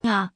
야,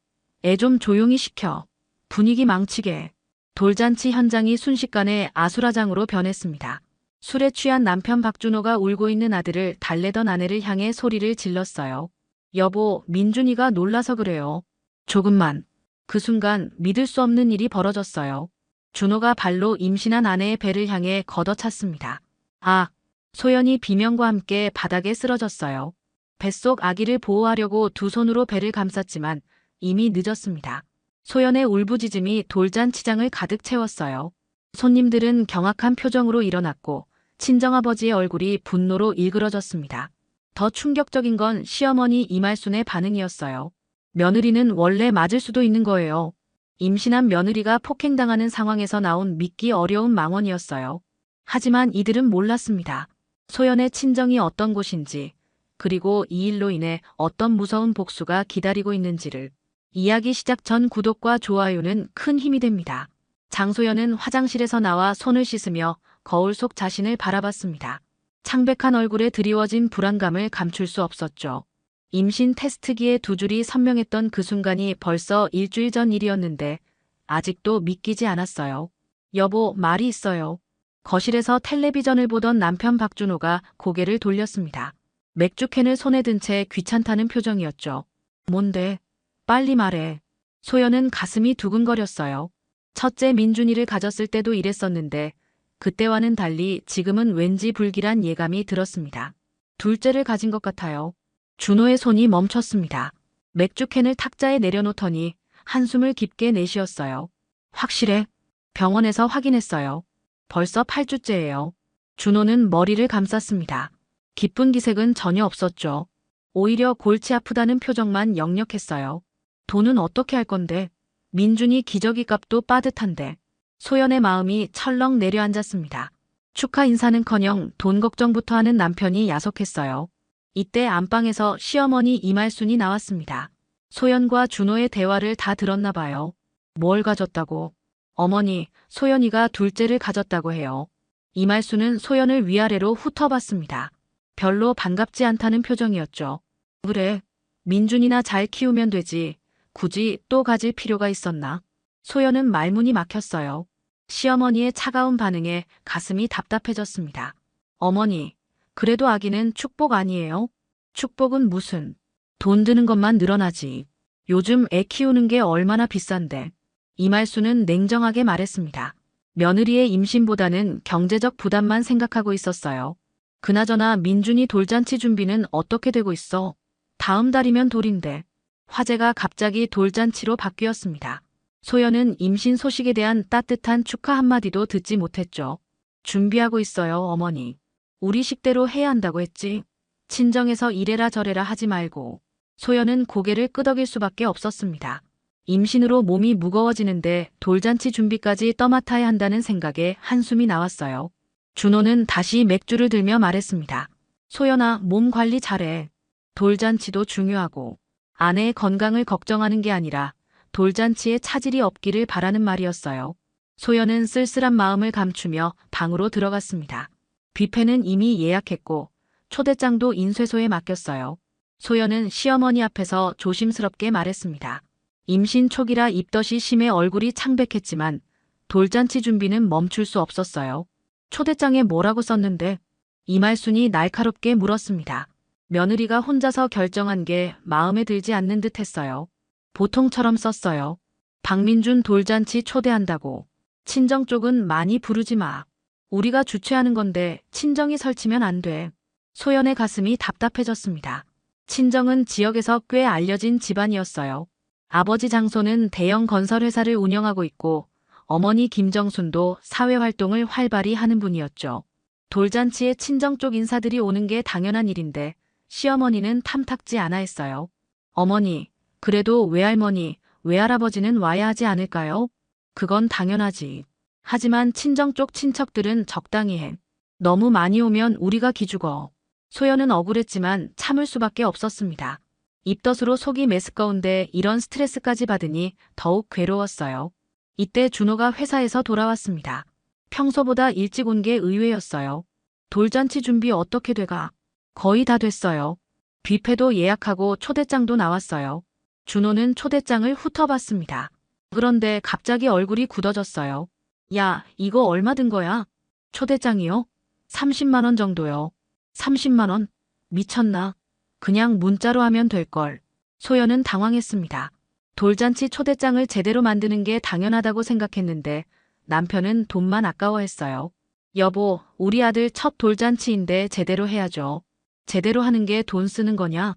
애 좀 조용히 시켜. 분위기 망치게. 돌잔치 현장이 순식간에 아수라장으로 변했습니다. 술에 취한 남편 박준호가 울고 있는 아들을 달래던 아내를 향해 소리를 질렀어요. 여보, 민준이가 놀라서 그래요. 조금만. 그 순간 믿을 수 없는 일이 벌어졌어요. 준호가 발로 임신한 아내의 배를 향해 걷어찼습니다. 아, 소연이 비명과 함께 바닥에 쓰러졌어요. 뱃속 아기를 보호하려고 두 손으로 배를 감쌌지만 이미 늦었습니다. 소연의 울부짖음이 돌잔치장을 가득 채웠어요. 손님들은 경악한 표정으로 일어났고 친정아버지의 얼굴이 분노로 일그러졌습니다. 더 충격적인 건 시어머니 이말순의 반응이었어요. 며느리는 원래 맞을 수도 있는 거예요. 임신한 며느리가 폭행당하는 상황에서 나온 믿기 어려운 망언이었어요. 하지만 이들은 몰랐습니다. 소연의 친정이 어떤 곳인지, 그리고 이 일로 인해 어떤 무서운 복수가 기다리고 있는지를. 이야기 시작 전 구독과 좋아요는 큰 힘이 됩니다. 장소연은 화장실에서 나와 손을 씻으며 거울 속 자신을 바라봤습니다. 창백한 얼굴에 드리워진 불안감을 감출 수 없었죠. 임신 테스트기에 두 줄이 선명했던 그 순간이 벌써 일주일 전 일이었는데 아직도 믿기지 않았어요. 여보, 말이 있어요. 거실에서 텔레비전을 보던 남편 박준호가 고개를 돌렸습니다. 맥주캔을 손에 든 채 귀찮다는 표정이었죠. 뭔데? 빨리 말해. 소연은 가슴이 두근거렸어요. 첫째 민준이를 가졌을 때도 이랬었는데 그때와는 달리 지금은 왠지 불길한 예감이 들었습니다. 둘째를 가진 것 같아요. 준호의 손이 멈췄습니다. 맥주캔을 탁자에 내려놓더니 한숨을 깊게 내쉬었어요. 확실해? 병원에서 확인했어요. 벌써 8주째예요. 준호는 머리를 감쌌습니다. 기쁜 기색은 전혀 없었죠. 오히려 골치 아프다는 표정만 역력했어요. 돈은 어떻게 할 건데? 민준이 기저귀 값도 빠듯한데. 소연의 마음이 철렁 내려앉았습니다. 축하 인사는커녕 돈 걱정부터 하는 남편이 야속했어요. 이때 안방에서 시어머니 이말순이 나왔습니다. 소연과 준호의 대화를 다 들었나 봐요. 뭘 가졌다고? 어머니, 소연이가 둘째를 가졌다고 해요. 이말순은 소연을 위아래로 훑어봤습니다. 별로 반갑지 않다는 표정이었죠. 그래, 민준이나 잘 키우면 되지. 굳이 또 가질 필요가 있었나? 소연은 말문이 막혔어요. 시어머니의 차가운 반응에 가슴이 답답해졌습니다. 어머니, 그래도 아기는 축복 아니에요? 축복은 무슨? 돈 드는 것만 늘어나지. 요즘 애 키우는 게 얼마나 비싼데. 이말순은 냉정하게 말했습니다. 며느리의 임신보다는 경제적 부담만 생각하고 있었어요. 그나저나 민준이 돌잔치 준비는 어떻게 되고 있어? 다음 달이면 돌인데. 화제가 갑자기 돌잔치로 바뀌었습니다. 소연은 임신 소식에 대한 따뜻한 축하 한마디도 듣지 못했죠. 준비하고 있어요, 어머니. 우리 식대로 해야 한다고 했지. 친정에서 이래라 저래라 하지 말고. 소연은 고개를 끄덕일 수밖에 없었습니다. 임신으로 몸이 무거워지는데 돌잔치 준비까지 떠맡아야 한다는 생각에 한숨이 나왔어요. 준호는 다시 맥주를 들며 말했습니다. 소연아, 몸 관리 잘해. 돌잔치도 중요하고 아내의 건강을 걱정하는 게 아니라 돌잔치에 차질이 없기를 바라는 말이었어요. 소연은 쓸쓸한 마음을 감추며 방으로 들어갔습니다. 뷔페는 이미 예약했고 초대장도 인쇄소에 맡겼어요. 소연은 시어머니 앞에서 조심스럽게 말했습니다. 임신 초기라 입덧이 심해 얼굴이 창백했지만 돌잔치 준비는 멈출 수 없었어요. 초대장에 뭐라고 썼는데? 이말순이 날카롭게 물었습니다. 며느리가 혼자서 결정한 게 마음에 들지 않는 듯 했어요. 보통처럼 썼어요. 박민준 돌잔치 초대한다고. 친정 쪽은 많이 부르지 마. 우리가 주최하는 건데 친정이 설치면 안 돼. 소연의 가슴이 답답해졌습니다. 친정은 지역에서 꽤 알려진 집안이었어요. 아버지 장소는 대형 건설회사를 운영하고 있고 어머니 김정순도 사회활동을 활발히 하는 분이었죠. 돌잔치에 친정 쪽 인사들이 오는 게 당연한 일인데 시어머니는 탐탁지 않아 했어요. 어머니, 그래도 외할머니, 외할아버지는 와야 하지 않을까요? 그건 당연하지. 하지만 친정 쪽 친척들은 적당히 해. 너무 많이 오면 우리가 기죽어. 소연은 억울했지만 참을 수밖에 없었습니다. 입덧으로 속이 메스꺼운데 이런 스트레스까지 받으니 더욱 괴로웠어요. 이때 준호가 회사에서 돌아왔습니다. 평소보다 일찍 온 게 의외였어요. 돌잔치 준비 어떻게 돼가? 거의 다 됐어요. 뷔페도 예약하고 초대장도 나왔어요. 준호는 초대장을 훑어봤습니다. 그런데 갑자기 얼굴이 굳어졌어요. 야, 이거 얼마 든 거야? 초대장이요? 30만 원 정도요. 30만 원? 미쳤나? 그냥 문자로 하면 될걸. 소연은 당황했습니다. 돌잔치 초대장을 제대로 만드는 게 당연하다고 생각했는데 남편은 돈만 아까워했어요. 여보, 우리 아들 첫 돌잔치인데 제대로 해야죠. 제대로 하는 게 돈 쓰는 거냐?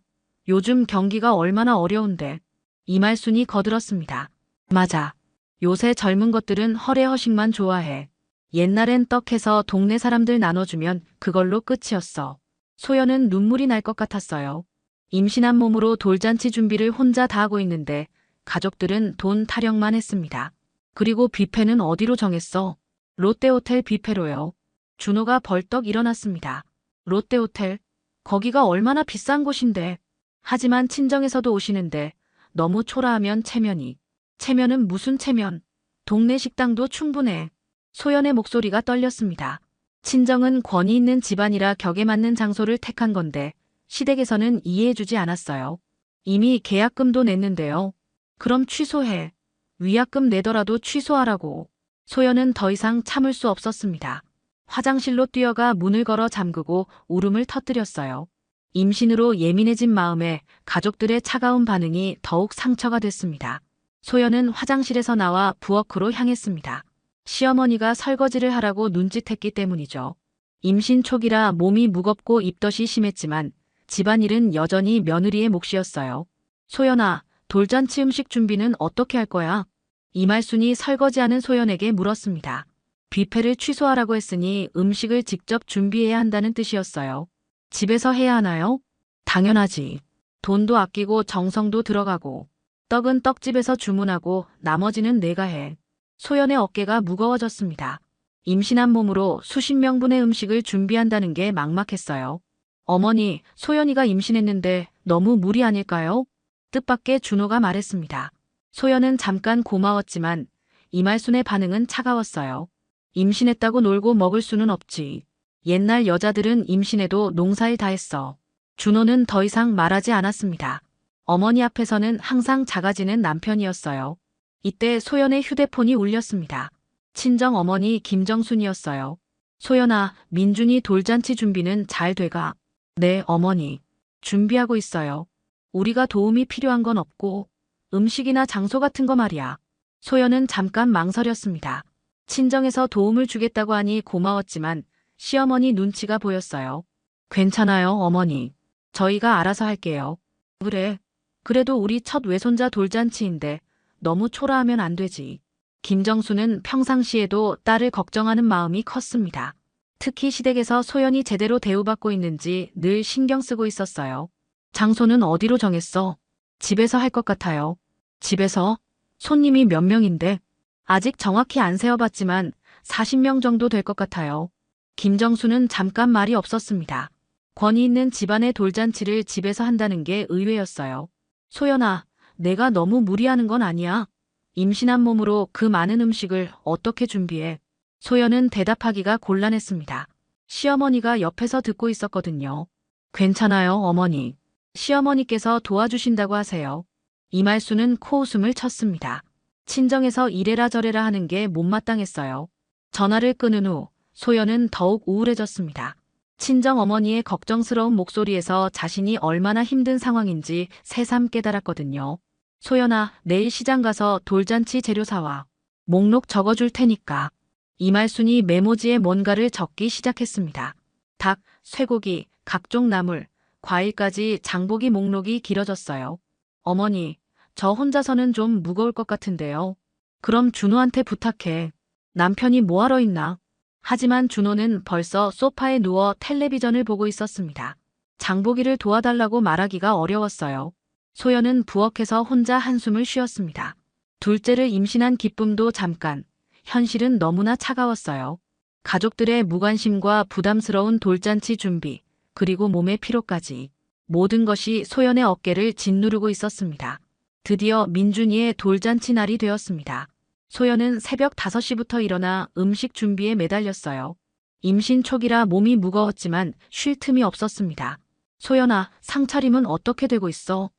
요즘 경기가 얼마나 어려운데. 이말순이 거들었습니다. 맞아. 요새 젊은 것들은 허례허식만 좋아해. 옛날엔 떡해서 동네 사람들 나눠주면 그걸로 끝이었어. 소연은 눈물이 날 것 같았어요. 임신한 몸으로 돌잔치 준비를 혼자 다 하고 있는데 가족들은 돈 타령만 했습니다. 그리고 뷔페는 어디로 정했어? 롯데호텔 뷔페로요. 준호가 벌떡 일어났습니다. 롯데호텔? 거기가 얼마나 비싼 곳인데. 하지만 친정에서도 오시는데 너무 초라하면 체면이. 체면은 무슨 체면? 동네 식당도 충분해. 소연의 목소리가 떨렸습니다. 친정은 권위 있는 집안이라 격에 맞는 장소를 택한 건데 시댁에서는 이해해주지 않았어요. 이미 계약금도 냈는데요. 그럼 취소해. 위약금 내더라도 취소하라고. 소연은 더 이상 참을 수 없었습니다. 화장실로 뛰어가 문을 걸어 잠그고 울음을 터뜨렸어요. 임신으로 예민해진 마음에 가족들의 차가운 반응이 더욱 상처가 됐습니다. 소연은 화장실에서 나와 부엌으로 향했습니다. 시어머니가 설거지를 하라고 눈짓했기 때문이죠. 임신 초기라 몸이 무겁고 입덧이 심했지만 집안일은 여전히 며느리의 몫이었어요. 소연아, 돌잔치 음식 준비는 어떻게 할 거야? 이말순이 설거지하는 소연에게 물었습니다. 뷔페를 취소하라고 했으니 음식을 직접 준비해야 한다는 뜻이었어요. 집에서 해야 하나요? 당연하지. 돈도 아끼고 정성도 들어가고. 떡은 떡집에서 주문하고 나머지는 내가 해. 소연의 어깨가 무거워졌습니다. 임신한 몸으로 수십 명분의 음식을 준비한다는 게 막막했어요. 어머니, 소연이가 임신했는데 너무 무리 아닐까요? 뜻밖의 준호가 말했습니다. 소연은 잠깐 고마웠지만 이말순의 반응은 차가웠어요. 임신했다고 놀고 먹을 수는 없지. 옛날 여자들은 임신해도 농사일 다 했어. 준호는 더 이상 말하지 않았습니다. 어머니 앞에서는 항상 작아지는 남편이었어요. 이때 소연의 휴대폰이 울렸습니다. 친정 어머니 김정순이었어요. 소연아, 민준이 돌잔치 준비는 잘 돼가? 네, 어머니. 준비하고 있어요. 우리가 도움이 필요한 건 없고 음식이나 장소 같은 거 말이야. 소연은 잠깐 망설였습니다. 친정에서 도움을 주겠다고 하니 고마웠지만 시어머니 눈치가 보였어요. 괜찮아요, 어머니. 저희가 알아서 할게요. 그래. 그래도 우리 첫 외손자 돌잔치인데 너무 초라하면 안 되지. 김정수는 평상시에도 딸을 걱정하는 마음이 컸습니다. 특히 시댁에서 소연이 제대로 대우받고 있는지 늘 신경 쓰고 있었어요. 장소는 어디로 정했어? 집에서 할 것 같아요. 집에서? 손님이 몇 명인데? 아직 정확히 안 세어봤지만 40명 정도 될 것 같아요. 김정수는 잠깐 말이 없었습니다. 권위 있는 집안의 돌잔치를 집에서 한다는 게 의외였어요. 소연아, 내가 너무 무리하는 건 아니야. 임신한 몸으로 그 많은 음식을 어떻게 준비해? 소연은 대답하기가 곤란했습니다. 시어머니가 옆에서 듣고 있었거든요. 괜찮아요, 어머니. 시어머니께서 도와주신다고 하세요. 이말순은 코웃음을 쳤습니다. 친정에서 이래라 저래라 하는 게 못마땅했어요. 전화를 끊은 후 소연은 더욱 우울해졌습니다. 친정 어머니의 걱정스러운 목소리에서 자신이 얼마나 힘든 상황인지 새삼 깨달았거든요. 소연아, 내일 시장 가서 돌잔치 재료 사와. 목록 적어줄 테니까. 이말순이 메모지에 뭔가를 적기 시작했습니다. 닭, 쇠고기, 각종 나물, 과일까지 장보기 목록이 길어졌어요. 어머니, 저 혼자서는 좀 무거울 것 같은데요. 그럼 준호한테 부탁해. 남편이 뭐하러 있나? 하지만 준호는 벌써 소파에 누워 텔레비전을 보고 있었습니다. 장보기를 도와달라고 말하기가 어려웠어요. 소연은 부엌에서 혼자 한숨을 쉬었습니다. 둘째를 임신한 기쁨도 잠깐, 현실은 너무나 차가웠어요. 가족들의 무관심과 부담스러운 돌잔치 준비, 그리고 몸의 피로까지. 모든 것이 소연의 어깨를 짓누르고 있었습니다. 드디어 민준이의 돌잔치 날이 되었습니다. 소연은 새벽 5시부터 일어나 음식 준비에 매달렸어요. 임신 초기라 몸이 무거웠지만 쉴 틈이 없었습니다. 소연아, 상차림은 어떻게 되고 있어?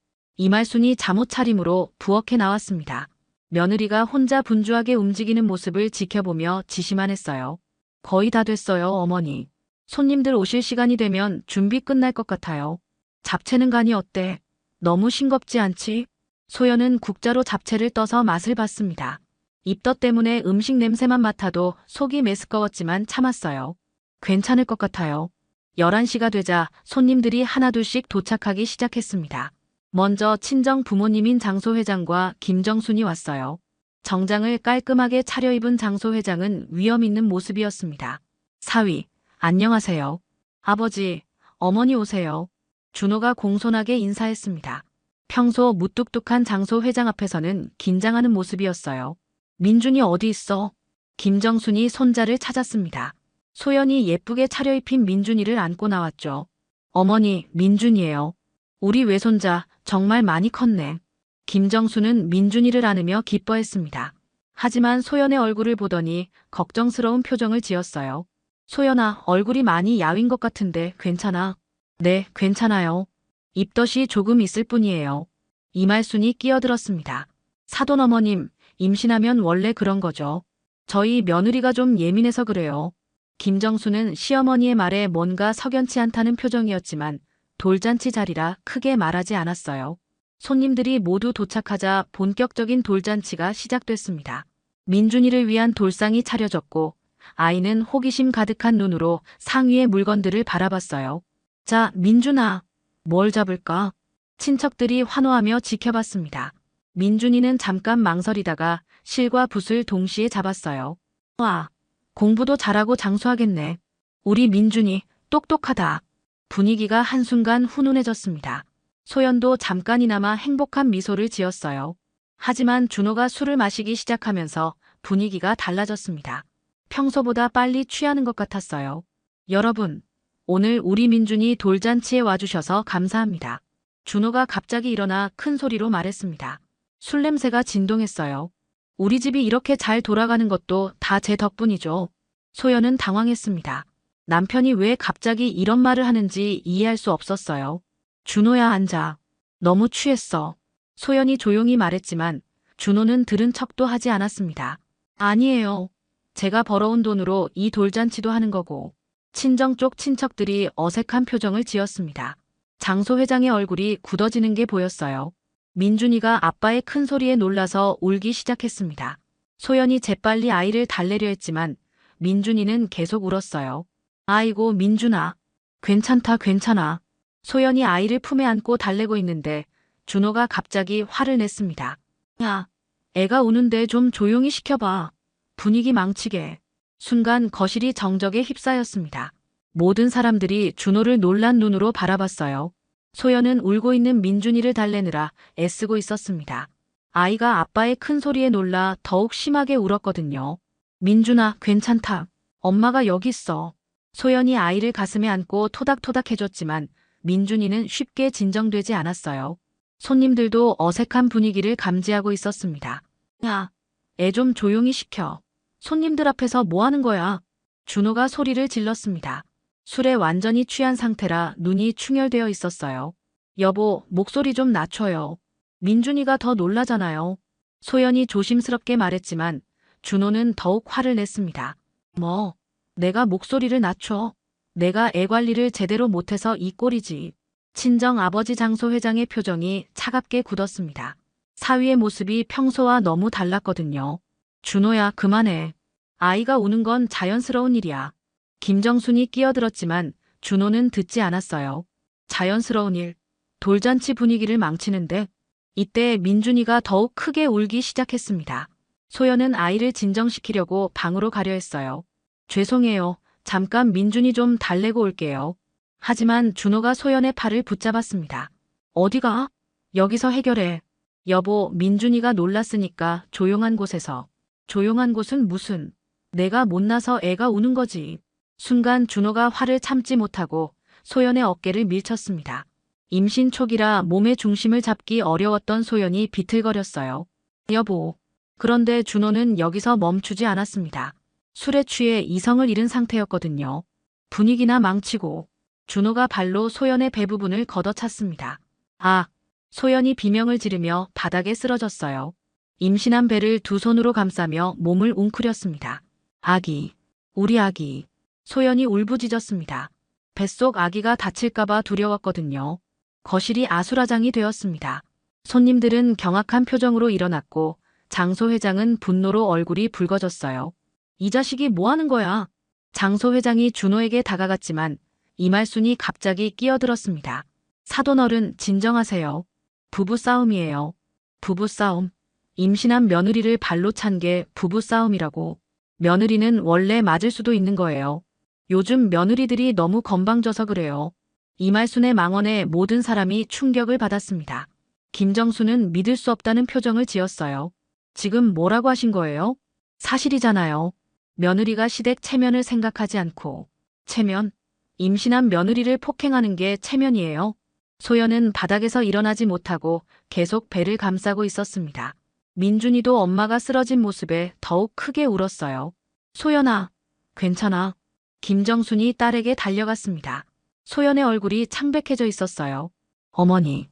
이말순이 잠옷 차림으로 부엌에 나왔습니다. 며느리가 혼자 분주하게 움직이는 모습을 지켜보며 지시만 했어요. 거의 다 됐어요, 어머니. 손님들 오실 시간이 되면 준비 끝날 것 같아요. 잡채는 간이 어때? 너무 싱겁지 않지? 소연은 국자로 잡채를 떠서 맛을 봤습니다. 입덧 때문에 음식 냄새만 맡아도 속이 메스꺼웠지만 참았어요. 괜찮을 것 같아요. 11시가 되자 손님들이 하나둘씩 도착하기 시작했습니다. 먼저 친정 부모님인 장소 회장과 김정순이 왔어요. 정장을 깔끔하게 차려입은 장소 회장은 위엄 있는 모습이었습니다. 사위, 안녕하세요. 아버지, 어머니 오세요. 준호가 공손하게 인사했습니다. 평소 무뚝뚝한 장소 회장 앞에서는 긴장하는 모습이었어요. 민준이 어디 있어? 김정순이 손자를 찾았습니다. 소연이 예쁘게 차려입힌 민준이를 안고 나왔죠. 어머니, 민준이에요. 우리 외손자 정말 많이 컸네. 김정수는 민준이를 안으며 기뻐했습니다. 하지만 소연의 얼굴을 보더니 걱정스러운 표정을 지었어요. 소연아, 얼굴이 많이 야윈 것 같은데 괜찮아? 네, 괜찮아요. 입덧이 조금 있을 뿐이에요. 이말순이 끼어들었습니다. 사돈 어머님, 임신하면 원래 그런 거죠. 저희 며느리가 좀 예민해서 그래요. 김정수는 시어머니의 말에 뭔가 석연치 않다는 표정이었지만 돌잔치 자리라 크게 말하지 않았어요. 손님들이 모두 도착하자 본격적인 돌잔치가 시작됐습니다. 민준이를 위한 돌상이 차려졌고 아이는 호기심 가득한 눈으로 상위의 물건들을 바라봤어요. 자, 민준아, 뭘 잡을까? 친척들이 환호하며 지켜봤습니다. 민준이는 잠깐 망설이다가 실과 붓을 동시에 잡았어요. 와, 공부도 잘하고 장수하겠네. 우리 민준이 똑똑하다. 분위기가 한순간 훈훈해졌습니다. 소연도 잠깐이나마 행복한 미소를 지었어요. 하지만 준호가 술을 마시기 시작하면서 분위기가 달라졌습니다. 평소보다 빨리 취하는 것 같았어요. 여러분, 오늘 우리 민준이 돌잔치에 와주셔서 감사합니다. 준호가 갑자기 일어나 큰 소리로 말했습니다. 술 냄새가 진동했어요. 우리 집이 이렇게 잘 돌아가는 것도 다 제 덕분이죠. 소연은 당황했습니다. 남편이 왜 갑자기 이런 말을 하는지 이해할 수 없었어요. 준호야, 앉아. 너무 취했어. 소연이 조용히 말했지만 준호는 들은 척도 하지 않았습니다. 아니에요. 제가 벌어온 돈으로 이 돌잔치도 하는 거고. 친정 쪽 친척들이 어색한 표정을 지었습니다. 장소 회장의 얼굴이 굳어지는 게 보였어요. 민준이가 아빠의 큰 소리에 놀라서 울기 시작했습니다. 소연이 재빨리 아이를 달래려 했지만 민준이는 계속 울었어요. 아이고, 민준아. 괜찮다, 괜찮아. 소연이 아이를 품에 안고 달래고 있는데 준호가 갑자기 화를 냈습니다. 야, 애가 우는데 좀 조용히 시켜봐. 분위기 망치게. 순간 거실이 정적에 휩싸였습니다. 모든 사람들이 준호를 놀란 눈으로 바라봤어요. 소연은 울고 있는 민준이를 달래느라 애쓰고 있었습니다. 아이가 아빠의 큰 소리에 놀라 더욱 심하게 울었거든요. 민준아, 괜찮다. 엄마가 여기 있어. 소연이 아이를 가슴에 안고 토닥토닥 해줬지만 민준이는 쉽게 진정되지 않았어요. 손님들도 어색한 분위기를 감지하고 있었습니다. 야, 애 좀 조용히 시켜. 손님들 앞에서 뭐 하는 거야? 준호가 소리를 질렀습니다. 술에 완전히 취한 상태라 눈이 충혈되어 있었어요. 여보, 목소리 좀 낮춰요. 민준이가 더 놀라잖아요. 소연이 조심스럽게 말했지만 준호는 더욱 화를 냈습니다. 뭐, 내가 목소리를 낮춰? 내가 애 관리를 제대로 못해서 이 꼴이지. 친정 아버지 장소 회장의 표정이 차갑게 굳었습니다. 사위의 모습이 평소와 너무 달랐거든요. 준호야, 그만해. 아이가 우는 건 자연스러운 일이야. 김정순이 끼어들었지만 준호는 듣지 않았어요. 자연스러운 일. 돌잔치 분위기를 망치는데. 이때 민준이가 더욱 크게 울기 시작했습니다. 소연은 아이를 진정시키려고 방으로 가려 했어요. 죄송해요. 잠깐 민준이 좀 달래고 올게요. 하지만 준호가 소연의 팔을 붙잡았습니다. 어디가? 여기서 해결해. 여보, 민준이가 놀랐으니까 조용한 곳에서. 조용한 곳은 무슨? 내가 못나서 애가 우는 거지. 순간 준호가 화를 참지 못하고 소연의 어깨를 밀쳤습니다. 임신 초기라 몸의 중심을 잡기 어려웠던 소연이 비틀거렸어요. 여보. 그런데 준호는 여기서 멈추지 않았습니다. 술에 취해 이성을 잃은 상태였거든요. 분위기나 망치고 준호가 발로 소연의 배 부분을 걷어찼습니다. 아, 소연이 비명을 지르며 바닥에 쓰러졌어요. 임신한 배를 두 손으로 감싸며 몸을 웅크렸습니다. 아기, 우리 아기. 소연이 울부짖었습니다. 뱃속 아기가 다칠까봐 두려웠거든요. 거실이 아수라장이 되었습니다. 손님들은 경악한 표정으로 일어났고 장소 회장은 분노로 얼굴이 붉어졌어요. 이 자식이 뭐 하는 거야? 장소 회장이 준호에게 다가갔지만 이말순이 갑자기 끼어들었습니다. 사돈어른 진정하세요. 부부싸움이에요. 부부싸움. 임신한 며느리를 발로 찬 게 부부싸움이라고. 며느리는 원래 맞을 수도 있는 거예요. 요즘 며느리들이 너무 건방져서 그래요. 이말순의 망언에 모든 사람이 충격을 받았습니다. 김정수는 믿을 수 없다는 표정을 지었어요. 지금 뭐라고 하신 거예요? 사실이잖아요. 며느리가 시댁 체면을 생각하지 않고. 체면? 임신한 며느리를 폭행하는 게 체면이에요. 소연은 바닥에서 일어나지 못하고 계속 배를 감싸고 있었습니다. 민준이도 엄마가 쓰러진 모습에 더욱 크게 울었어요. 소연아, 괜찮아. 김정순이 딸에게 달려갔습니다. 소연의 얼굴이 창백해져 있었어요. 어머니,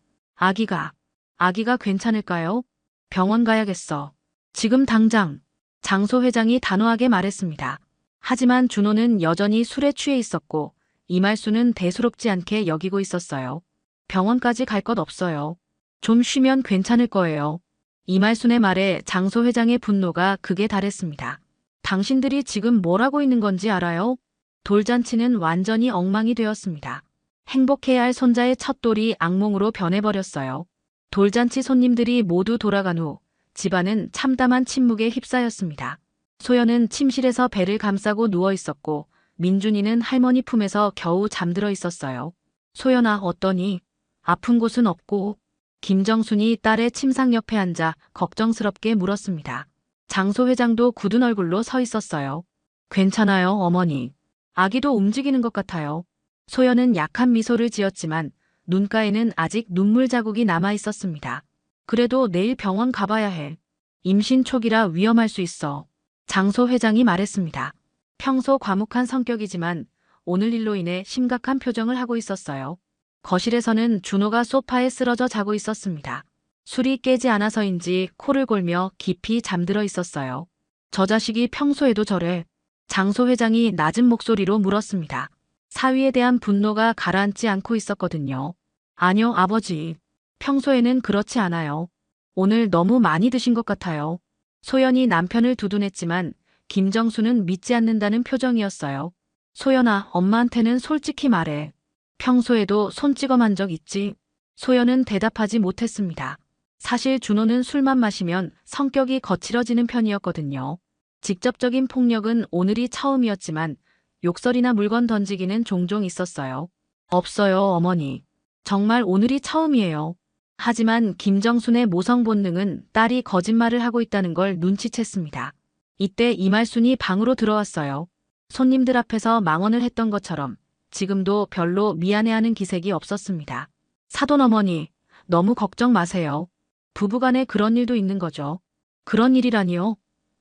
아기가 괜찮을까요? 병원 가야겠어. 지금 당장. 장소 회장이 단호하게 말했습니다. 하지만 준호는 여전히 술에 취해 있었고 이말수는 대수롭지 않게 여기고 있었어요. 병원까지 갈 것 없어요. 좀 쉬면 괜찮을 거예요. 이말순의 말에 장소 회장의 분노가 극에 달했습니다. 당신들이 지금 뭘 하고 있는 건지 알아요? 돌잔치는 완전히 엉망이 되었습니다. 행복해야 할 손자의 첫 돌이 악몽으로 변해버렸어요. 돌잔치 손님들이 모두 돌아간 후 집안은 참담한 침묵에 휩싸였습니다. 소연은 침실에서 배를 감싸고 누워 있었고 민준이는 할머니 품에서 겨우 잠들어 있었어요. 소연아, 어떠니? 아픈 곳은 없고. 김정순이 딸의 침상 옆에 앉아 걱정스럽게 물었습니다. 장소 회장도 굳은 얼굴로 서 있었어요. 괜찮아요, 어머니. 아기도 움직이는 것 같아요. 소연은 약한 미소를 지었지만 눈가에는 아직 눈물 자국이 남아 있었습니다. 그래도 내일 병원 가봐야 해. 임신 초기라 위험할 수 있어. 장소 회장이 말했습니다. 평소 과묵한 성격이지만 오늘 일로 인해 심각한 표정을 하고 있었어요. 거실에서는 준호가 소파에 쓰러져 자고 있었습니다. 술이 깨지 않아서인지 코를 골며 깊이 잠들어 있었어요. 저 자식이 평소에도 저래. 장소 회장이 낮은 목소리로 물었습니다. 사위에 대한 분노가 가라앉지 않고 있었거든요. 아니요, 아버지. 평소에는 그렇지 않아요. 오늘 너무 많이 드신 것 같아요. 소연이 남편을 두둔했지만 김정수는 믿지 않는다는 표정이었어요. 소연아, 엄마한테는 솔직히 말해. 평소에도 손 찍어만 적 있지? 소연은 대답하지 못했습니다. 사실 준호는 술만 마시면 성격이 거칠어지는 편이었거든요. 직접적인 폭력은 오늘이 처음이었지만 욕설이나 물건 던지기는 종종 있었어요. 없어요, 어머니. 정말 오늘이 처음이에요. 하지만 김정순의 모성 본능은 딸이 거짓말을 하고 있다는 걸 눈치챘습니다. 이때 이말순이 방으로 들어왔어요. 손님들 앞에서 망언을 했던 것처럼 지금도 별로 미안해하는 기색이 없었습니다. 사돈어머니, 너무 걱정 마세요. 부부간에 그런 일도 있는 거죠. 그런 일이라니요?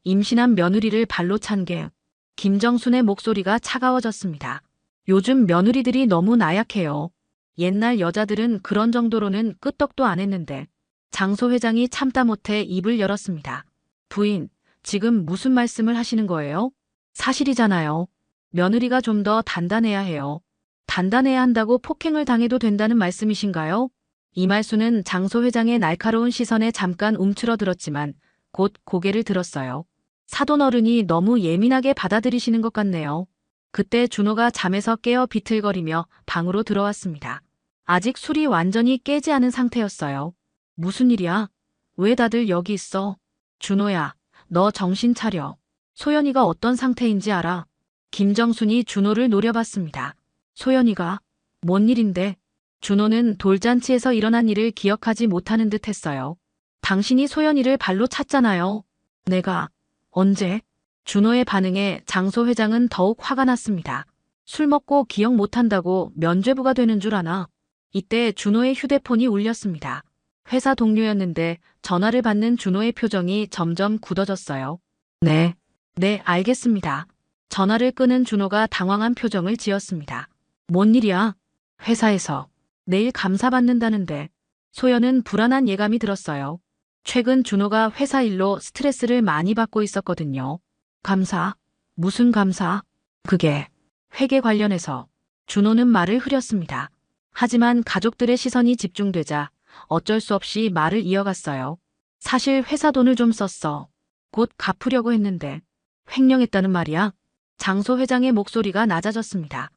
임신한 며느리를 발로 찬 게. 김정순의 목소리가 차가워졌습니다. 요즘 며느리들이 너무 나약해요. 옛날 여자들은 그런 정도로는 끄떡도 안 했는데. 장소 회장이 참다 못해 입을 열었습니다. 부인, 지금 무슨 말씀을 하시는 거예요? 사실이잖아요. 며느리가 좀 더 단단해야 해요. 단단해야 한다고 폭행을 당해도 된다는 말씀이신가요? 이말수는 장소 회장의 날카로운 시선에 잠깐 움츠러들었지만 곧 고개를 들었어요. 사돈어른이 너무 예민하게 받아들이시는 것 같네요. 그때 준호가 잠에서 깨어 비틀거리며 방으로 들어왔습니다. 아직 술이 완전히 깨지 않은 상태였어요. 무슨 일이야? 왜 다들 여기 있어? 준호야, 너 정신 차려. 소연이가 어떤 상태인지 알아? 김정순이 준호를 노려봤습니다. 소연이가? 뭔 일인데? 준호는 돌잔치에서 일어난 일을 기억하지 못하는 듯 했어요. 당신이 소연이를 발로 찼잖아요. 내가? 언제? 준호의 반응에 장소 회장은 더욱 화가 났습니다. 술 먹고 기억 못한다고 면죄부가 되는 줄 아나? 이때 준호의 휴대폰이 울렸습니다. 회사 동료였는데 전화를 받는 준호의 표정이 점점 굳어졌어요. 네, 알겠습니다. 전화를 끄는 준호가 당황한 표정을 지었습니다. 뭔 일이야? 회사에서. 내일 감사받는다는데. 소연은 불안한 예감이 들었어요. 최근 준호가 회사 일로 스트레스를 많이 받고 있었거든요. 감사? 무슨 감사? 그게 회계 관련해서. 준호는 말을 흐렸습니다. 하지만 가족들의 시선이 집중되자 어쩔 수 없이 말을 이어갔어요. 사실 회사 돈을 좀 썼어. 곧 갚으려고 했는데. 횡령했다는 말이야? 장소 회장의 목소리가 낮아졌습니다.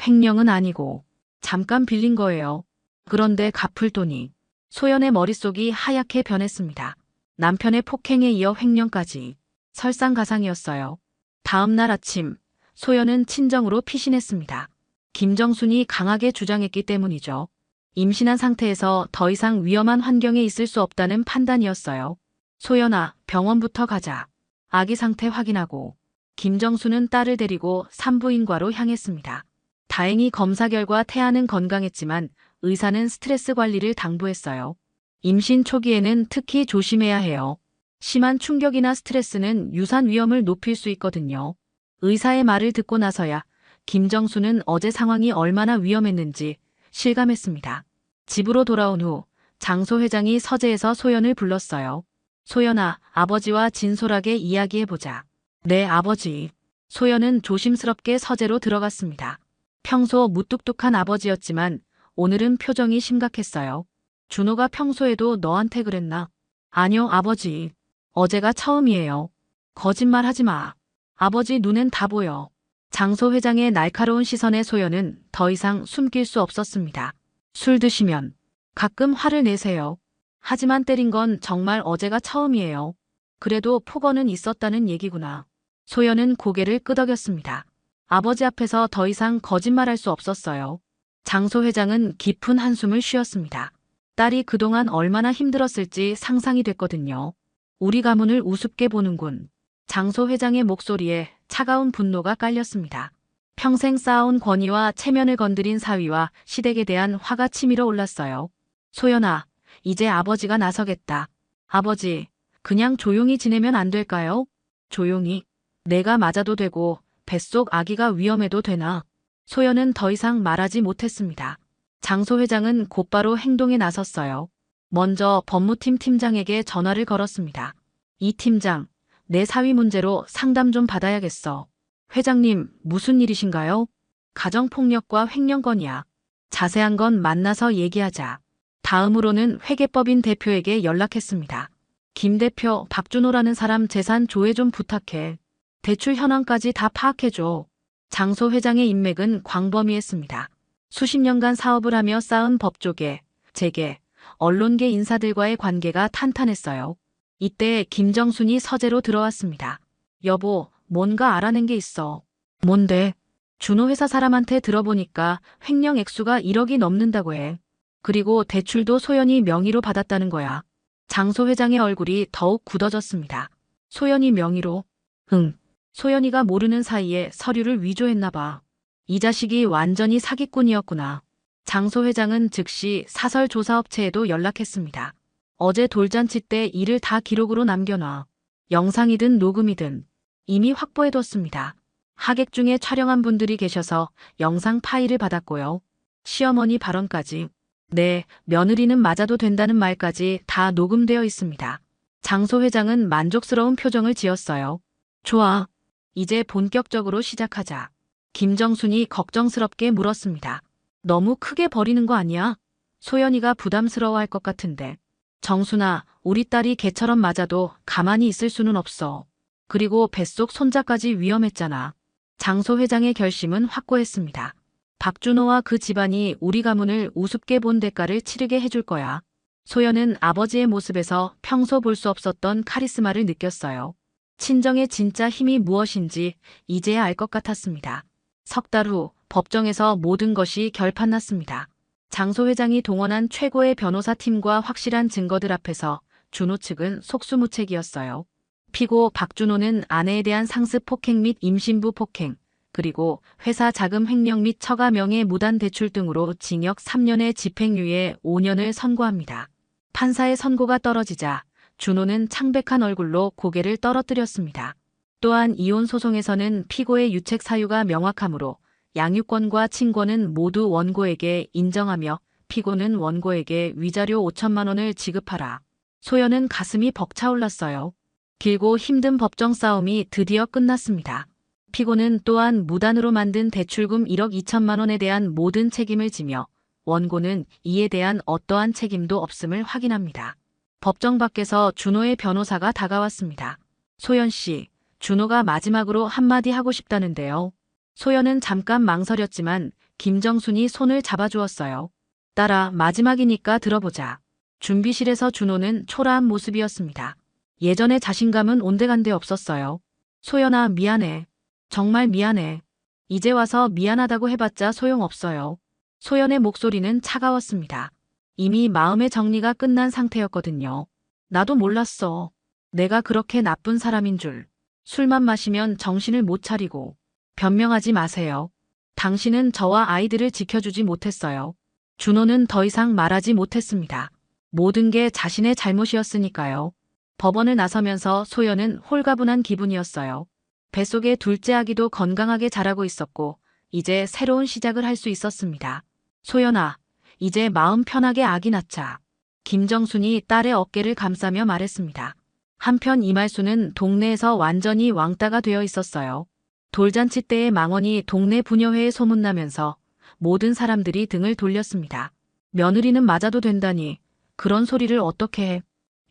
횡령은 아니고 잠깐 빌린 거예요. 그런데 갚을 돈이. 소연의 머릿속이 하얗게 변했습니다. 남편의 폭행에 이어 횡령까지. 설상가상이었어요. 다음 날 아침 소연은 친정으로 피신했습니다. 김정순이 강하게 주장했기 때문이죠. 임신한 상태에서 더 이상 위험한 환경에 있을 수 없다는 판단이었어요. 소연아, 병원부터 가자. 아기 상태 확인하고. 김정수는 딸을 데리고 산부인과로 향했습니다. 다행히 검사 결과 태아는 건강했지만 의사는 스트레스 관리를 당부했어요. 임신 초기에는 특히 조심해야 해요. 심한 충격이나 스트레스는 유산 위험을 높일 수 있거든요. 의사의 말을 듣고 나서야 김정수는 어제 상황이 얼마나 위험했는지 실감했습니다. 집으로 돌아온 후 장소 회장이 서재에서 소연을 불렀어요. 소연아, 아버지와 진솔하게 이야기해보자. 네, 아버지. 소연은 조심스럽게 서재로 들어갔습니다. 평소 무뚝뚝한 아버지였지만 오늘은 표정이 심각했어요. 준호가 평소에도 너한테 그랬나? 아니요, 아버지. 어제가 처음이에요. 거짓말 하지 마. 아버지 눈엔 다 보여. 장소 회장의 날카로운 시선에 소연은 더 이상 숨길 수 없었습니다. 술 드시면 가끔 화를 내세요. 하지만 때린 건 정말 어제가 처음이에요. 그래도 폭언은 있었다는 얘기구나. 소연은 고개를 끄덕였습니다. 아버지 앞에서 더 이상 거짓말할 수 없었어요. 장소 회장은 깊은 한숨을 쉬었습니다. 딸이 그동안 얼마나 힘들었을지 상상이 됐거든요. 우리 가문을 우습게 보는군. 장소 회장의 목소리에 차가운 분노가 깔렸습니다. 평생 쌓아온 권위와 체면을 건드린 사위와 시댁에 대한 화가 치밀어 올랐어요. 소연아, 이제 아버지가 나서겠다. 아버지, 그냥 조용히 지내면 안 될까요? 조용히? 내가 맞아도 되고 뱃속 아기가 위험해도 되나? 소연은 더 이상 말하지 못했습니다. 장소 회장은 곧바로 행동에 나섰어요. 먼저 법무팀 팀장에게 전화를 걸었습니다. 이 팀장, 내 사위 문제로 상담 좀 받아야겠어. 회장님, 무슨 일이신가요? 가정폭력과 횡령 건이야. 자세한 건 만나서 얘기하자. 다음으로는 회계법인 대표에게 연락했습니다. 김 대표, 박준호라는 사람 재산 조회 좀 부탁해. 대출 현황까지 다 파악해줘. 장소 회장의 인맥은 광범위했습니다. 수십 년간 사업을 하며 쌓은 법조계, 재계, 언론계 인사들과의 관계가 탄탄했어요. 이때 김정순이 서재로 들어왔습니다. 여보, 뭔가 알아낸 게 있어. 뭔데? 준호 회사 사람한테 들어보니까 횡령 액수가 1억이 넘는다고 해. 그리고 대출도 소연이 명의로 받았다는 거야. 장소 회장의 얼굴이 더욱 굳어졌습니다. 소연이 명의로? 응. 소연이가 모르는 사이에 서류를 위조했나 봐. 이 자식이 완전히 사기꾼이었구나. 장소 회장은 즉시 사설조사업체에도 연락했습니다. 어제 돌잔치 때 일을 다 기록으로 남겨놔. 영상이든 녹음이든 이미 확보해뒀습니다. 하객 중에 촬영한 분들이 계셔서 영상 파일을 받았고요. 시어머니 발언까지. 네, 며느리는 맞아도 된다는 말까지 다 녹음되어 있습니다. 장소 회장은 만족스러운 표정을 지었어요. 좋아. 이제 본격적으로 시작하자. 김정순이 걱정스럽게 물었습니다. 너무 크게 버리는 거 아니야? 소연이가 부담스러워할 것 같은데. 정순아, 우리 딸이 개처럼 맞아도 가만히 있을 수는 없어. 그리고 뱃속 손자까지 위험했잖아. 장소 회장의 결심은 확고했습니다. 박준호와 그 집안이 우리 가문을 우습게 본 대가를 치르게 해줄 거야. 소연은 아버지의 모습에서 평소 볼 수 없었던 카리스마를 느꼈어요. 친정의 진짜 힘이 무엇인지 이제야 알 것 같았습니다. 석 달 후 법정에서 모든 것이 결판났습니다. 장소 회장이 동원한 최고의 변호사 팀과 확실한 증거들 앞에서 준호 측은 속수무책이었어요. 피고 박준호는 아내에 대한 상습 폭행 및 임신부 폭행, 그리고 회사 자금 횡령 및 처가 명예 무단 대출 등으로 징역 3년에 집행유예 5년을 선고합니다. 판사의 선고가 떨어지자 준호는 창백한 얼굴로 고개를 떨어뜨렸습니다. 또한 이혼 소송에서는 피고의 유책 사유가 명확하므로 양육권과 친권은 모두 원고에게 인정하며 피고는 원고에게 위자료 5천만 원을 지급하라. 소연은 가슴이 벅차올랐어요. 길고 힘든 법정 싸움이 드디어 끝났습니다. 피고는 또한 무단으로 만든 대출금 1억 2천만 원에 대한 모든 책임을 지며 원고는 이에 대한 어떠한 책임도 없음을 확인합니다. 법정 밖에서 준호의 변호사가 다가왔습니다. 소연 씨, 준호가 마지막으로 한마디 하고 싶다는데요. 소연은 잠깐 망설였지만 김정순이 손을 잡아주었어요. 딸아, 마지막이니까 들어보자. 준비실에서 준호는 초라한 모습이었습니다. 예전의 자신감은 온데간데 없었어요. 소연아, 미안해. 정말 미안해. 이제 와서 미안하다고 해봤자 소용없어요. 소연의 목소리는 차가웠습니다. 이미 마음의 정리가 끝난 상태였거든요. 나도 몰랐어. 내가 그렇게 나쁜 사람인 줄. 술만 마시면 정신을 못 차리고. 변명하지 마세요. 당신은 저와 아이들을 지켜주지 못했어요. 준호는 더 이상 말하지 못했습니다. 모든 게 자신의 잘못이었으니까요. 법원을 나서면서 소연은 홀가분한 기분이었어요. 뱃속의 둘째 아기도 건강하게 자라고 있었고 이제 새로운 시작을 할 수 있었습니다. 소연아, 이제 마음 편하게 아기 낳자. 김정순이 딸의 어깨를 감싸며 말했습니다. 한편 이말수는 동네에서 완전히 왕따가 되어 있었어요. 돌잔치 때의 망언이 동네 부녀회에 소문나면서 모든 사람들이 등을 돌렸습니다. 며느리는 맞아도 된다니 그런 소리를 어떻게 해.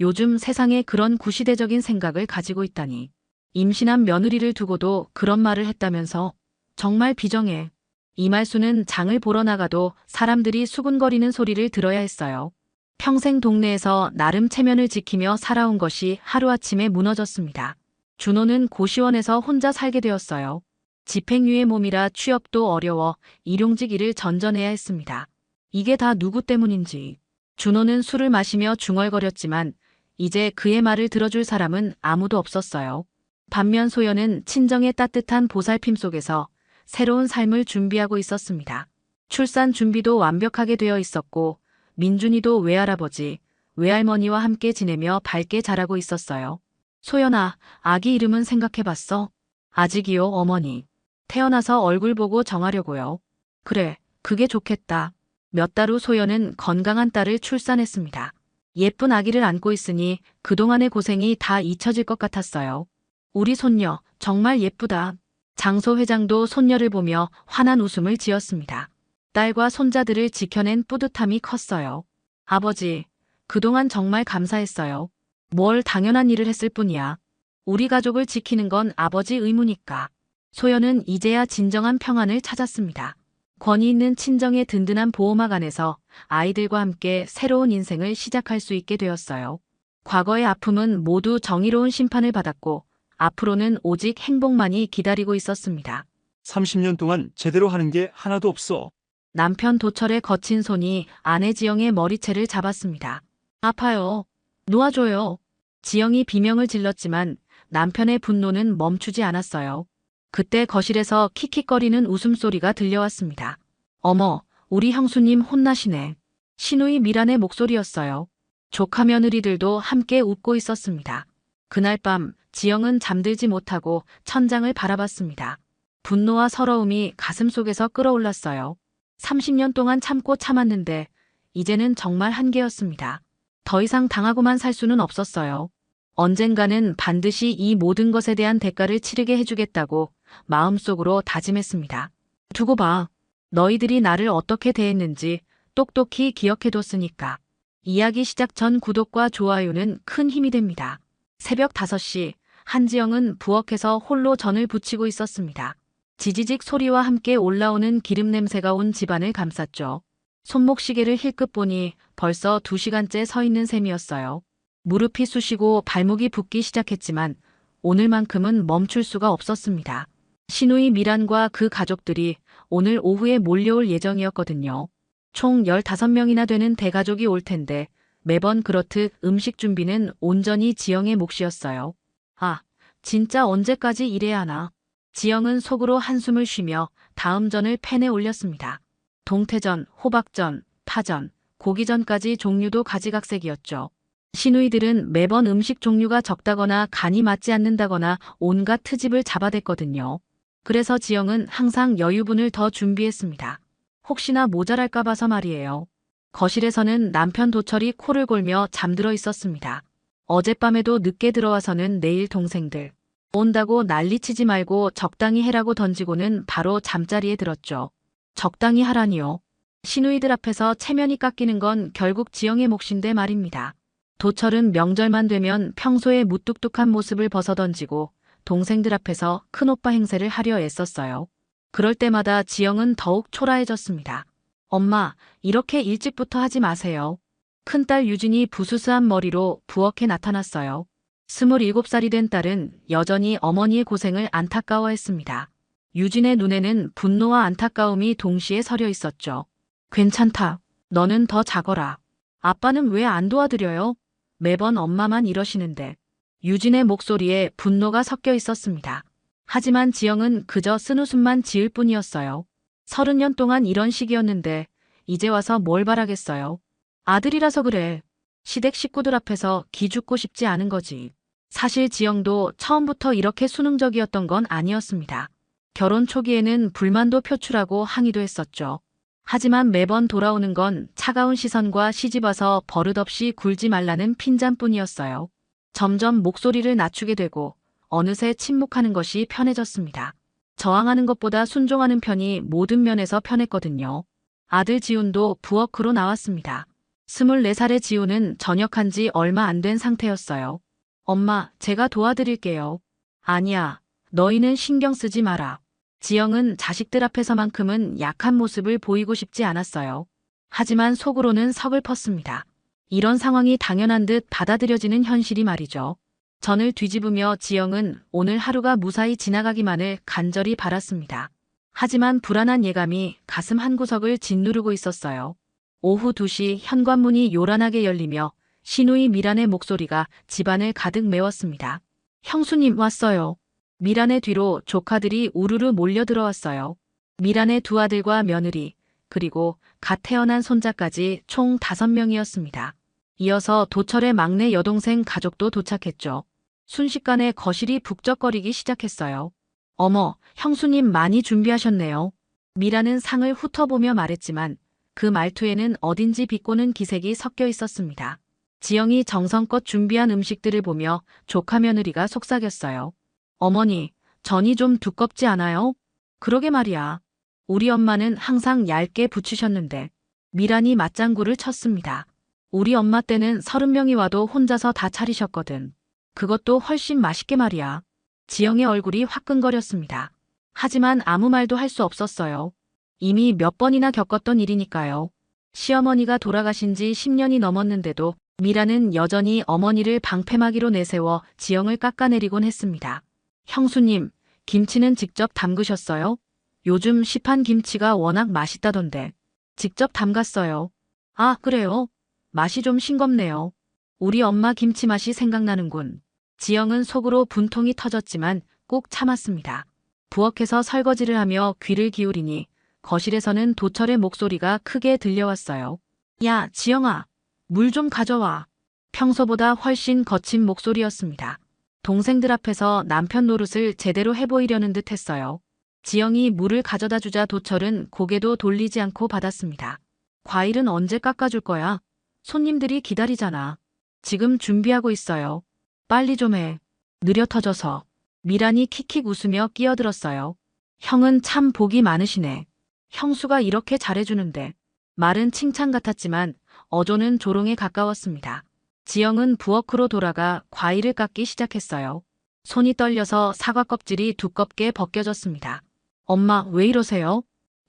요즘 세상에 그런 구시대적인 생각을 가지고 있다니. 임신한 며느리를 두고도 그런 말을 했다면서. 정말 비정해. 이말수는 장을 보러 나가도 사람들이 수군거리는 소리를 들어야 했어요. 평생 동네에서 나름 체면을 지키며 살아온 것이 하루아침에 무너졌습니다. 준호는 고시원에서 혼자 살게 되었어요. 집행유예 몸이라 취업도 어려워 일용직 일을 전전해야 했습니다. 이게 다 누구 때문인지. 준호는 술을 마시며 중얼거렸지만 이제 그의 말을 들어줄 사람은 아무도 없었어요. 반면 소연은 친정의 따뜻한 보살핌 속에서 새로운 삶을 준비하고 있었습니다. 출산 준비도 완벽하게 되어 있었고 민준이도 외할아버지, 외할머니와 함께 지내며 밝게 자라고 있었어요. 소연아, 아기 이름은 생각해봤어? 아직이요, 어머니. 태어나서 얼굴 보고 정하려고요. 그래, 그게 좋겠다. 몇 달 후 소연은 건강한 딸을 출산했습니다. 예쁜 아기를 안고 있으니 그동안의 고생이 다 잊혀질 것 같았어요. 우리 손녀, 정말 예쁘다. 장소 회장도 손녀를 보며 환한 웃음을 지었습니다. 딸과 손자들을 지켜낸 뿌듯함이 컸어요. 아버지, 그동안 정말 감사했어요. 뭘 당연한 일을 했을 뿐이야. 우리 가족을 지키는 건 아버지 의무니까. 소연은 이제야 진정한 평안을 찾았습니다. 권위 있는 친정의 든든한 보호막 안에서 아이들과 함께 새로운 인생을 시작할 수 있게 되었어요. 과거의 아픔은 모두 정의로운 심판을 받았고 앞으로는 오직 행복만이 기다리고 있었습니다. 30년 동안 제대로 하는 게 하나도 없어. 남편 도철의 거친 손이 아내 지영의 머리채를 잡았습니다. 아파요. 놓아줘요. 지영이 비명을 질렀지만 남편의 분노는 멈추지 않았어요. 그때 거실에서 킥킥거리는 웃음소리가 들려왔습니다. 어머, 우리 형수님 혼나시네. 시누이 미란의 목소리였어요. 조카 며느리들도 함께 웃고 있었습니다. 그날 밤 지영은 잠들지 못하고 천장을 바라봤습니다. 분노와 서러움이 가슴속에서 끓어올랐어요. 30년 동안 참고 참았는데 이제는 정말 한계였습니다. 더 이상 당하고만 살 수는 없었어요. 언젠가는 반드시 이 모든 것에 대한 대가를 치르게 해주겠다고 마음속으로 다짐했습니다. 두고 봐. 너희들이 나를 어떻게 대했는지 똑똑히 기억해뒀으니까. 이야기 시작 전 구독과 좋아요는 큰 힘이 됩니다. 새벽 5시 한지영은 부엌에서 홀로 전을 부치고 있었습니다. 지지직 소리와 함께 올라오는 기름 냄새가 온 집안을 감쌌죠. 손목시계를 힐끗 보니 벌써 2시간째 서 있는 셈이었어요. 무릎이 쑤시고 발목이 붓기 시작했지만 오늘만큼은 멈출 수가 없었습니다. 시누이 미란과 그 가족들이 오늘 오후에 몰려올 예정이었거든요. 총 15명이나 되는 대가족이 올 텐데 매번 그렇듯 음식 준비는 온전히 지영의 몫이었어요. 아, 진짜 언제까지 이래야 하나. 지영은 속으로 한숨을 쉬며 다음 전을 팬에 올렸습니다. 동태전, 호박전, 파전, 고기전까지 종류도 가지각색이었죠. 시누이들은 매번 음식 종류가 적다거나 간이 맞지 않는다거나 온갖 트집을 잡아댔거든요. 그래서 지영은 항상 여유분을 더 준비했습니다. 혹시나 모자랄까 봐서 말이에요. 거실에서는 남편 도철이 코를 골며 잠들어 있었습니다. 어젯밤에도 늦게 들어와서는 내일 동생들 온다고 난리치지 말고 적당히 해라고 던지고는 바로 잠자리에 들었죠. 적당히 하라니요. 시누이들 앞에서 체면이 깎이는 건 결국 지영의 몫인데 말입니다. 도철은 명절만 되면 평소의 무뚝뚝한 모습을 벗어던지고 동생들 앞에서 큰오빠 행세를 하려 애썼어요. 그럴 때마다 지영은 더욱 초라해졌습니다. 엄마, 이렇게 일찍부터 하지 마세요. 큰딸 유진이 부스스한 머리로 부엌에 나타났어요. 27살이 된 딸은 여전히 어머니의 고생을 안타까워했습니다. 유진의 눈에는 분노와 안타까움이 동시에 서려 있었죠. 괜찮다. 너는 더 자거라. 아빠는 왜 안 도와드려요? 매번 엄마만 이러시는데. 유진의 목소리에 분노가 섞여 있었습니다. 하지만 지영은 그저 쓴웃음만 지을 뿐이었어요. 30년 동안 이런 식이었는데 이제 와서 뭘 바라겠어요. 아들이라서 그래. 시댁 식구들 앞에서 기죽고 싶지 않은 거지. 사실 지영도 처음부터 이렇게 순응적이었던 건 아니었습니다. 결혼 초기에는 불만도 표출하고 항의도 했었죠. 하지만 매번 돌아오는 건 차가운 시선과 시집와서 버릇없이 굴지 말라는 핀잔뿐이었어요. 점점 목소리를 낮추게 되고 어느새 침묵하는 것이 편해졌습니다. 저항하는 것보다 순종하는 편이 모든 면에서 편했거든요. 아들 지훈도 부엌으로 나왔습니다. 24살의 지훈은 전역한 지 얼마 안 된 상태였어요. 엄마, 제가 도와드릴게요. 아니야, 너희는 신경 쓰지 마라. 지영은 자식들 앞에서만큼은 약한 모습을 보이고 싶지 않았어요. 하지만 속으로는 서글펐습니다. 이런 상황이 당연한 듯 받아들여지는 현실이 말이죠. 전을 뒤집으며 지영은 오늘 하루가 무사히 지나가기만을 간절히 바랐습니다. 하지만 불안한 예감이 가슴 한구석을 짓누르고 있었어요. 오후 2시 현관문이 요란하게 열리며 시누이 미란의 목소리가 집안을 가득 메웠습니다. 형수님 왔어요. 미란의 뒤로 조카들이 우르르 몰려들어왔어요. 미란의 두 아들과 며느리, 그리고 갓 태어난 손자까지 총 5명이었습니다. 이어서 도철의 막내 여동생 가족도 도착했죠. 순식간에 거실이 북적거리기 시작했어요. 어머, 형수님 많이 준비하셨네요. 미라는 상을 훑어보며 말했지만 그 말투에는 어딘지 비꼬는 기색이 섞여 있었습니다. 지영이 정성껏 준비한 음식들을 보며 조카 며느리가 속삭였어요. 어머니, 전이 좀 두껍지 않아요? 그러게 말이야. 우리 엄마는 항상 얇게 부치셨는데. 미란이 맞장구를 쳤습니다. 우리 엄마 때는 30명이 와도 혼자서 다 차리셨거든. 그것도 훨씬 맛있게 말이야. 지영의 얼굴이 화끈거렸습니다. 하지만 아무 말도 할 수 없었어요. 이미 몇 번이나 겪었던 일이니까요. 시어머니가 돌아가신 지 10년이 넘었는데도 미라는 여전히 어머니를 방패막이로 내세워 지영을 깎아내리곤 했습니다. 형수님, 김치는 직접 담그셨어요? 요즘 시판 김치가 워낙 맛있다던데. 직접 담갔어요. 아, 그래요? 맛이 좀 싱겁네요. 우리 엄마 김치 맛이 생각나는군. 지영은 속으로 분통이 터졌지만 꾹 참았습니다. 부엌에서 설거지를 하며 귀를 기울이니 거실에서는 도철의 목소리가 크게 들려왔어요. 야, 지영아, 물 좀 가져와. 평소보다 훨씬 거친 목소리였습니다. 동생들 앞에서 남편 노릇을 제대로 해보이려는 듯 했어요. 지영이 물을 가져다 주자 도철은 고개도 돌리지 않고 받았습니다. 과일은 언제 깎아줄 거야? 손님들이 기다리잖아. 지금 준비하고 있어요. 빨리 좀 해. 느려 터져서. 미란이 킥킥 웃으며 끼어들었어요. 형은 참 복이 많으시네. 형수가 이렇게 잘해주는데. 말은 칭찬 같았지만 어조는 조롱에 가까웠습니다. 지영은 부엌으로 돌아가 과일을 깎기 시작했어요. 손이 떨려서 사과 껍질이 두껍게 벗겨졌습니다. 엄마, 왜 이러세요?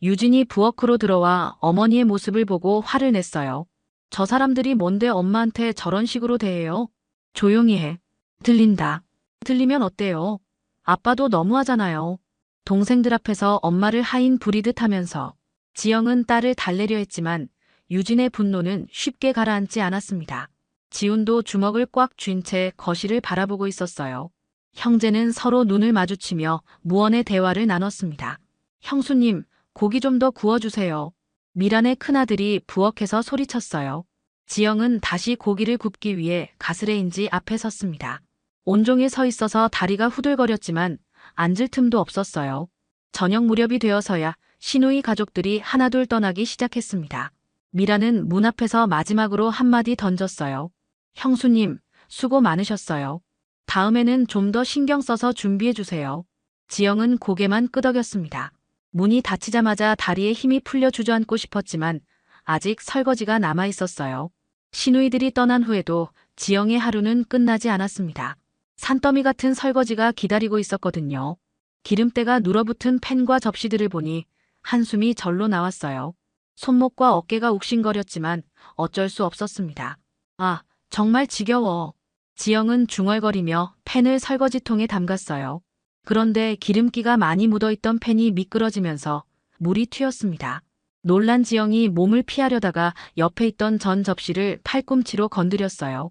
유진이 부엌으로 들어와 어머니의 모습을 보고 화를 냈어요. 저 사람들이 뭔데 엄마한테 저런 식으로 대해요? 조용히 해. 들린다. 들리면 어때요? 아빠도 너무하잖아요. 동생들 앞에서 엄마를 하인 부리듯 하면서. 지영은 딸을 달래려 했지만 유진의 분노는 쉽게 가라앉지 않았습니다. 지훈도 주먹을 꽉 쥔 채 거실을 바라보고 있었어요. 형제는 서로 눈을 마주치며 무언의 대화를 나눴습니다. 형수님, 고기 좀 더 구워주세요. 미란의 큰아들이 부엌에서 소리쳤어요. 지영은 다시 고기를 굽기 위해 가스레인지 앞에 섰습니다. 온종일 서 있어서 다리가 후들거렸지만 앉을 틈도 없었어요. 저녁 무렵이 되어서야 시누이 가족들이 하나둘 떠나기 시작했습니다. 미라는 문 앞에서 마지막으로 한마디 던졌어요. 형수님, 수고 많으셨어요. 다음에는 좀 더 신경 써서 준비해 주세요. 지영은 고개만 끄덕였습니다. 문이 닫히자마자 다리에 힘이 풀려 주저앉고 싶었지만 아직 설거지가 남아 있었어요. 시누이들이 떠난 후에도 지영의 하루는 끝나지 않았습니다. 산더미 같은 설거지가 기다리고 있었거든요. 기름때가 눌어붙은 팬과 접시들을 보니 한숨이 절로 나왔어요. 손목과 어깨가 욱신거렸지만 어쩔 수 없었습니다. 아, 정말 지겨워. 지영은 중얼거리며 팬을 설거지통에 담갔어요. 그런데 기름기가 많이 묻어있던 팬이 미끄러지면서 물이 튀었습니다. 놀란 지영이 몸을 피하려다가 옆에 있던 전 접시를 팔꿈치로 건드렸어요.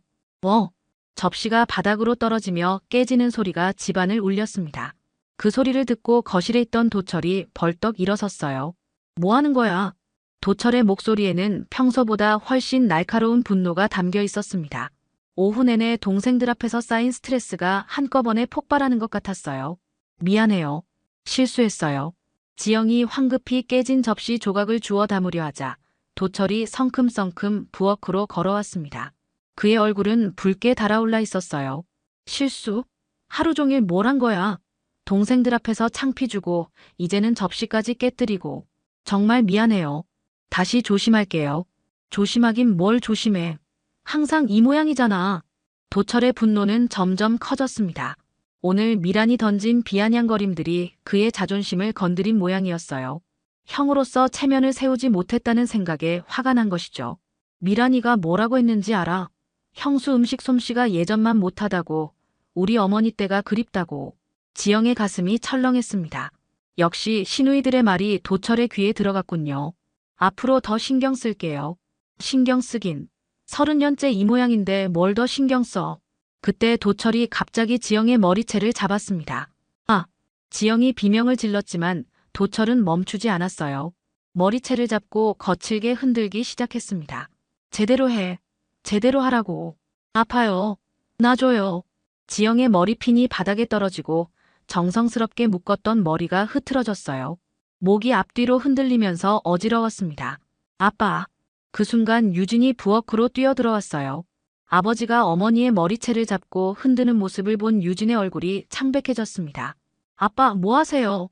접시가 바닥으로 떨어지며 깨지는 소리가 집안을 울렸습니다. 그 소리를 듣고 거실에 있던 도철이 벌떡 일어섰어요. 뭐 하는 거야? 도철의 목소리에는 평소보다 훨씬 날카로운 분노가 담겨 있었습니다. 오후 내내 동생들 앞에서 쌓인 스트레스가 한꺼번에 폭발하는 것 같았어요. 미안해요. 실수했어요. 지영이 황급히 깨진 접시 조각을 주워 담으려 하자 도철이 성큼성큼 부엌으로 걸어왔습니다. 그의 얼굴은 붉게 달아올라 있었어요. 실수? 하루 종일 뭘 한 거야? 동생들 앞에서 창피 주고 이제는 접시까지 깨뜨리고 정말 미안해요. 다시 조심할게요. 조심하긴 뭘 조심해. 항상 이 모양이잖아. 도철의 분노는 점점 커졌습니다. 오늘 미란이 던진 비아냥거림들이 그의 자존심을 건드린 모양이었어요. 형으로서 체면을 세우지 못했다는 생각에 화가 난 것이죠. 미란이가 뭐라고 했는지 알아? 형수 음식 솜씨가 예전만 못하다고, 우리 어머니 때가 그립다고. 지영의 가슴이 철렁했습니다. 역시 시누이들의 말이 도철의 귀에 들어갔군요. 앞으로 더 신경 쓸게요. 신경 쓰긴. 30년째 이 모양인데 뭘 더 신경 써. 그때 도철이 갑자기 지영의 머리채를 잡았습니다. 아! 지영이 비명을 질렀지만 도철은 멈추지 않았어요. 머리채를 잡고 거칠게 흔들기 시작했습니다. 제대로 해. 제대로 하라고. 아파요. 놔줘요. 지영의 머리핀이 바닥에 떨어지고 정성스럽게 묶었던 머리가 흐트러졌어요. 목이 앞뒤로 흔들리면서 어지러웠습니다. 아빠. 그 순간 유진이 부엌으로 뛰어들어왔어요. 아버지가 어머니의 머리채를 잡고 흔드는 모습을 본 유진의 얼굴이 창백해졌습니다. 아빠, 뭐 하세요?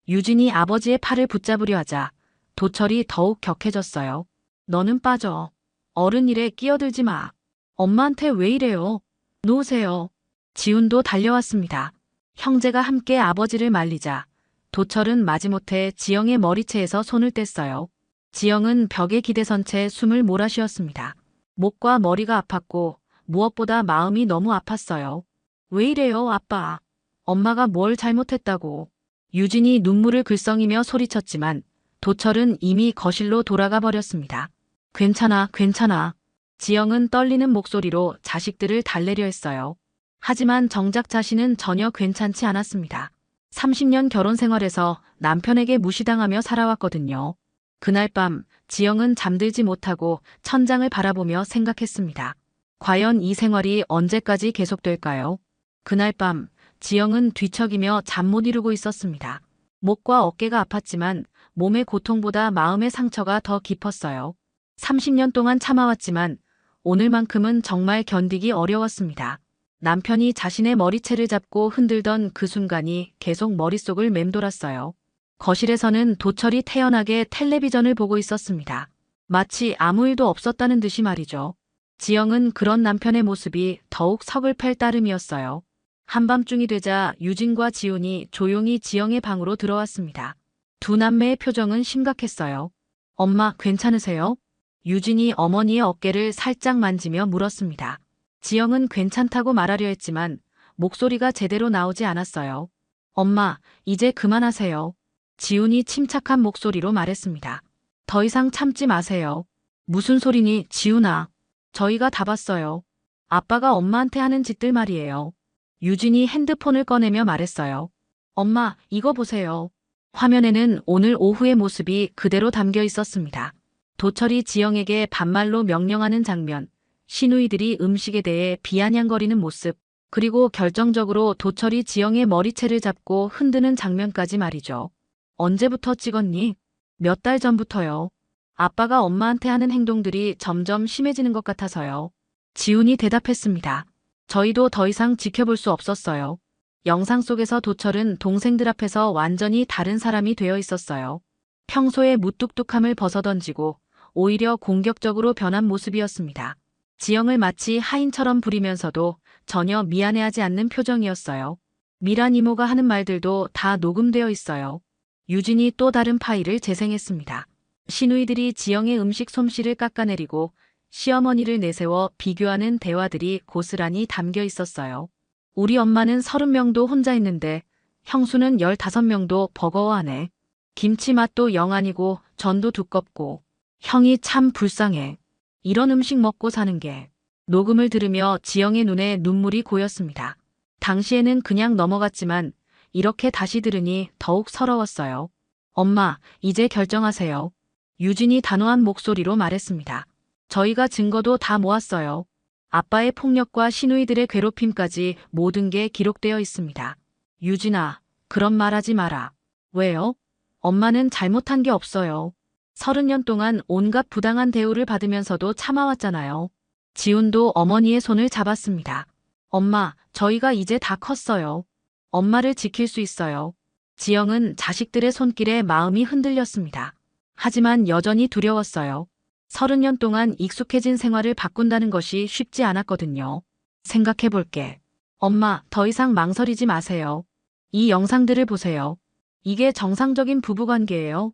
유진이 아버지의 팔을 붙잡으려 하자 도철이 더욱 격해졌어요. 너는 빠져. 어른 일에 끼어들지 마. 엄마한테 왜 이래요? 놓으세요. 지훈도 달려왔습니다. 형제가 함께 아버지를 말리자 도철은 마지못해 지영의 머리채에서 손을 뗐어요. 지영은 벽에 기대선 채 숨을 몰아쉬었습니다. 목과 머리가 아팠고 무엇보다 마음이 너무 아팠어요. 왜 이래요, 아빠? 엄마가 뭘 잘못했다고. 유진이 눈물을 글썽이며 소리쳤지만 도철은 이미 거실로 돌아가 버렸습니다. 괜찮아, 괜찮아. 지영은 떨리는 목소리로 자식들을 달래려 했어요. 하지만 정작 자신은 전혀 괜찮지 않았습니다. 30년 결혼 생활에서 남편에게 무시당하며 살아왔거든요. 그날 밤 지영은 잠들지 못하고 천장을 바라보며 생각했습니다. 과연 이 생활이 언제까지 계속될까요? 그날 밤 지영은 뒤척이며 잠 못 이루고 있었습니다. 목과 어깨가 아팠지만 몸의 고통보다 마음의 상처가 더 깊었어요. 30년 동안 참아왔지만 오늘만큼은 정말 견디기 어려웠습니다. 남편이 자신의 머리채를 잡고 흔들던 그 순간이 계속 머릿속을 맴돌았어요. 거실에서는 도철이 태연하게 텔레비전을 보고 있었습니다. 마치 아무 일도 없었다는 듯이 말이죠. 지영은 그런 남편의 모습이 더욱 서글플 따름이었어요. 한밤중이 되자 유진과 지훈이 조용히 지영의 방으로 들어왔습니다. 두 남매의 표정은 심각했어요. 엄마, 괜찮으세요? 유진이 어머니의 어깨를 살짝 만지며 물었습니다. 지영은 괜찮다고 말하려 했지만 목소리가 제대로 나오지 않았어요. 엄마, 이제 그만하세요. 지훈이 침착한 목소리로 말했습니다. 더 이상 참지 마세요. 무슨 소리니, 지훈아. 저희가 다 봤어요. 아빠가 엄마한테 하는 짓들 말이에요. 유진이 핸드폰을 꺼내며 말했어요. 엄마, 이거 보세요. 화면에는 오늘 오후의 모습이 그대로 담겨 있었습니다. 도철이 지영에게 반말로 명령하는 장면, 시누이들이 음식에 대해 비아냥거리는 모습, 그리고 결정적으로 도철이 지영의 머리채를 잡고 흔드는 장면까지 말이죠. 언제부터 찍었니? 몇 달 전부터요. 아빠가 엄마한테 하는 행동들이 점점 심해지는 것 같아서요. 지훈이 대답했습니다. 저희도 더 이상 지켜볼 수 없었어요. 영상 속에서 도철은 동생들 앞에서 완전히 다른 사람이 되어 있었어요. 평소의 무뚝뚝함을 벗어던지고 오히려 공격적으로 변한 모습이었습니다. 지영을 마치 하인처럼 부리면서도 전혀 미안해하지 않는 표정이었어요. 미란 이모가 하는 말들도 다 녹음되어 있어요. 유진이 또 다른 파일을 재생했습니다. 시누이들이 지영의 음식 솜씨를 깎아내리고 시어머니를 내세워 비교하는 대화들이 고스란히 담겨 있었어요. 우리 엄마는 30명도 혼자 있는데 형수는 15명도 버거워하네. 김치 맛도 영 아니고 전도 두껍고 형이 참 불쌍해. 이런 음식 먹고 사는 게. 녹음을 들으며 지영의 눈에 눈물이 고였습니다. 당시에는 그냥 넘어갔지만 이렇게 다시 들으니 더욱 서러웠어요. 엄마, 이제 결정하세요. 유진이 단호한 목소리로 말했습니다. 저희가 증거도 다 모았어요. 아빠의 폭력과 시누이들의 괴롭힘까지 모든 게 기록되어 있습니다. 유진아, 그런 말하지 마라. 왜요? 엄마는 잘못한 게 없어요. 30년 동안 온갖 부당한 대우를 받으면서도 참아왔잖아요. 지훈도 어머니의 손을 잡았습니다. 엄마, 저희가 이제 다 컸어요. 엄마를 지킬 수 있어요. 지영은 자식들의 손길에 마음이 흔들렸습니다. 하지만 여전히 두려웠어요. 30년 동안 익숙해진 생활을 바꾼다는 것이 쉽지 않았거든요. 생각해볼게. 엄마, 더 이상 망설이지 마세요. 이 영상들을 보세요. 이게 정상적인 부부관계예요.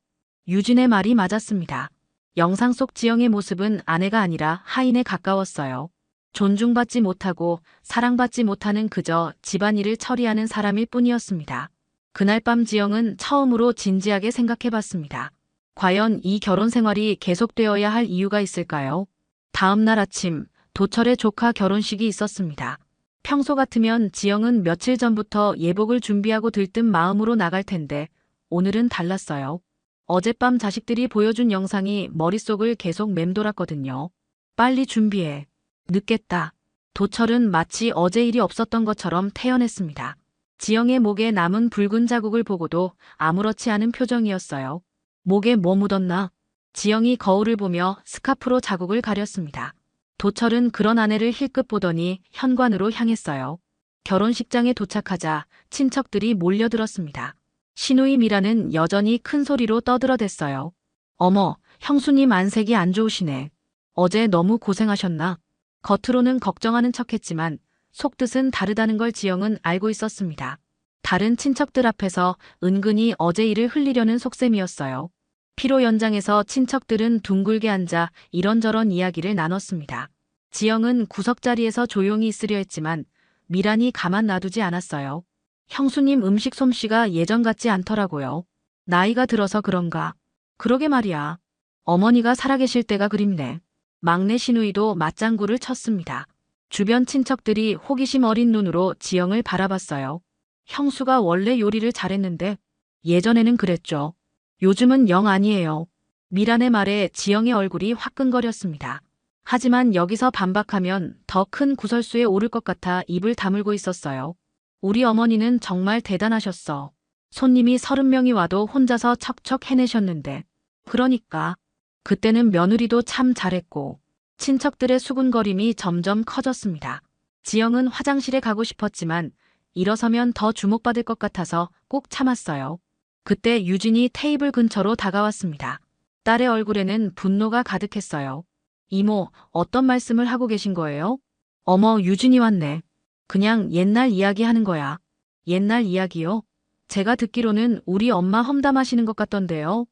유진의 말이 맞았습니다. 영상 속 지영의 모습은 아내가 아니라 하인에 가까웠어요. 존중받지 못하고 사랑받지 못하는 그저 집안일을 처리하는 사람일 뿐이었습니다. 그날 밤 지영은 처음으로 진지하게 생각해봤습니다. 과연 이 결혼 생활이 계속되어야 할 이유가 있을까요? 다음 날 아침, 도철의 조카 결혼식이 있었습니다. 평소 같으면 지영은 며칠 전부터 예복을 준비하고 들뜬 마음으로 나갈 텐데 오늘은 달랐어요. 어젯밤 자식들이 보여준 영상이 머릿속을 계속 맴돌았거든요. 빨리 준비해. 늦겠다. 도철은 마치 어제 일이 없었던 것처럼 태연했습니다. 지영의 목에 남은 붉은 자국을 보고도 아무렇지 않은 표정이었어요. 목에 뭐 묻었나? 지영이 거울을 보며 스카프로 자국을 가렸습니다. 도철은 그런 아내를 힐끗 보더니 현관으로 향했어요. 결혼식장에 도착하자 친척들이 몰려들었습니다. 시누이 미라는 여전히 큰 소리로 떠들어댔어요. 어머, 형수님 안색이 안 좋으시네. 어제 너무 고생하셨나? 겉으로는 걱정하는 척했지만 속뜻은 다르다는 걸 지영은 알고 있었습니다. 다른 친척들 앞에서 은근히 어제 일을 흘리려는 속셈이었어요. 피로 연장에서 친척들은 둥글게 앉아 이런저런 이야기를 나눴습니다. 지영은 구석자리에서 조용히 있으려 했지만 미란이 가만 놔두지 않았어요. 형수님 음식 솜씨가 예전 같지 않더라고요. 나이가 들어서 그런가? 그러게 말이야. 어머니가 살아계실 때가 그립네. 막내 시누이도 맞장구를 쳤습니다. 주변 친척들이 호기심 어린 눈으로 지영을 바라봤어요. 형수가 원래 요리를 잘했는데 예전에는 그랬죠. 요즘은 영 아니에요. 미란의 말에 지영의 얼굴이 화끈거렸습니다. 하지만 여기서 반박하면 더 큰 구설수에 오를 것 같아 입을 다물고 있었어요. 우리 어머니는 정말 대단하셨어. 손님이 30명이 와도 혼자서 척척 해내셨는데. 그러니까 그때는 며느리도 참 잘했고. 친척들의 수군거림이 점점 커졌습니다. 지영은 화장실에 가고 싶었지만 일어서면 더 주목받을 것 같아서 꼭 참았어요. 그때 유진이 테이블 근처로 다가왔습니다. 딸의 얼굴에는 분노가 가득했어요. 이모, 어떤 말씀을 하고 계신 거예요? 어머, 유진이 왔네. 그냥 옛날 이야기 하는 거야. 옛날 이야기요? 제가 듣기로는 우리 엄마 험담하시는 것 같던데요.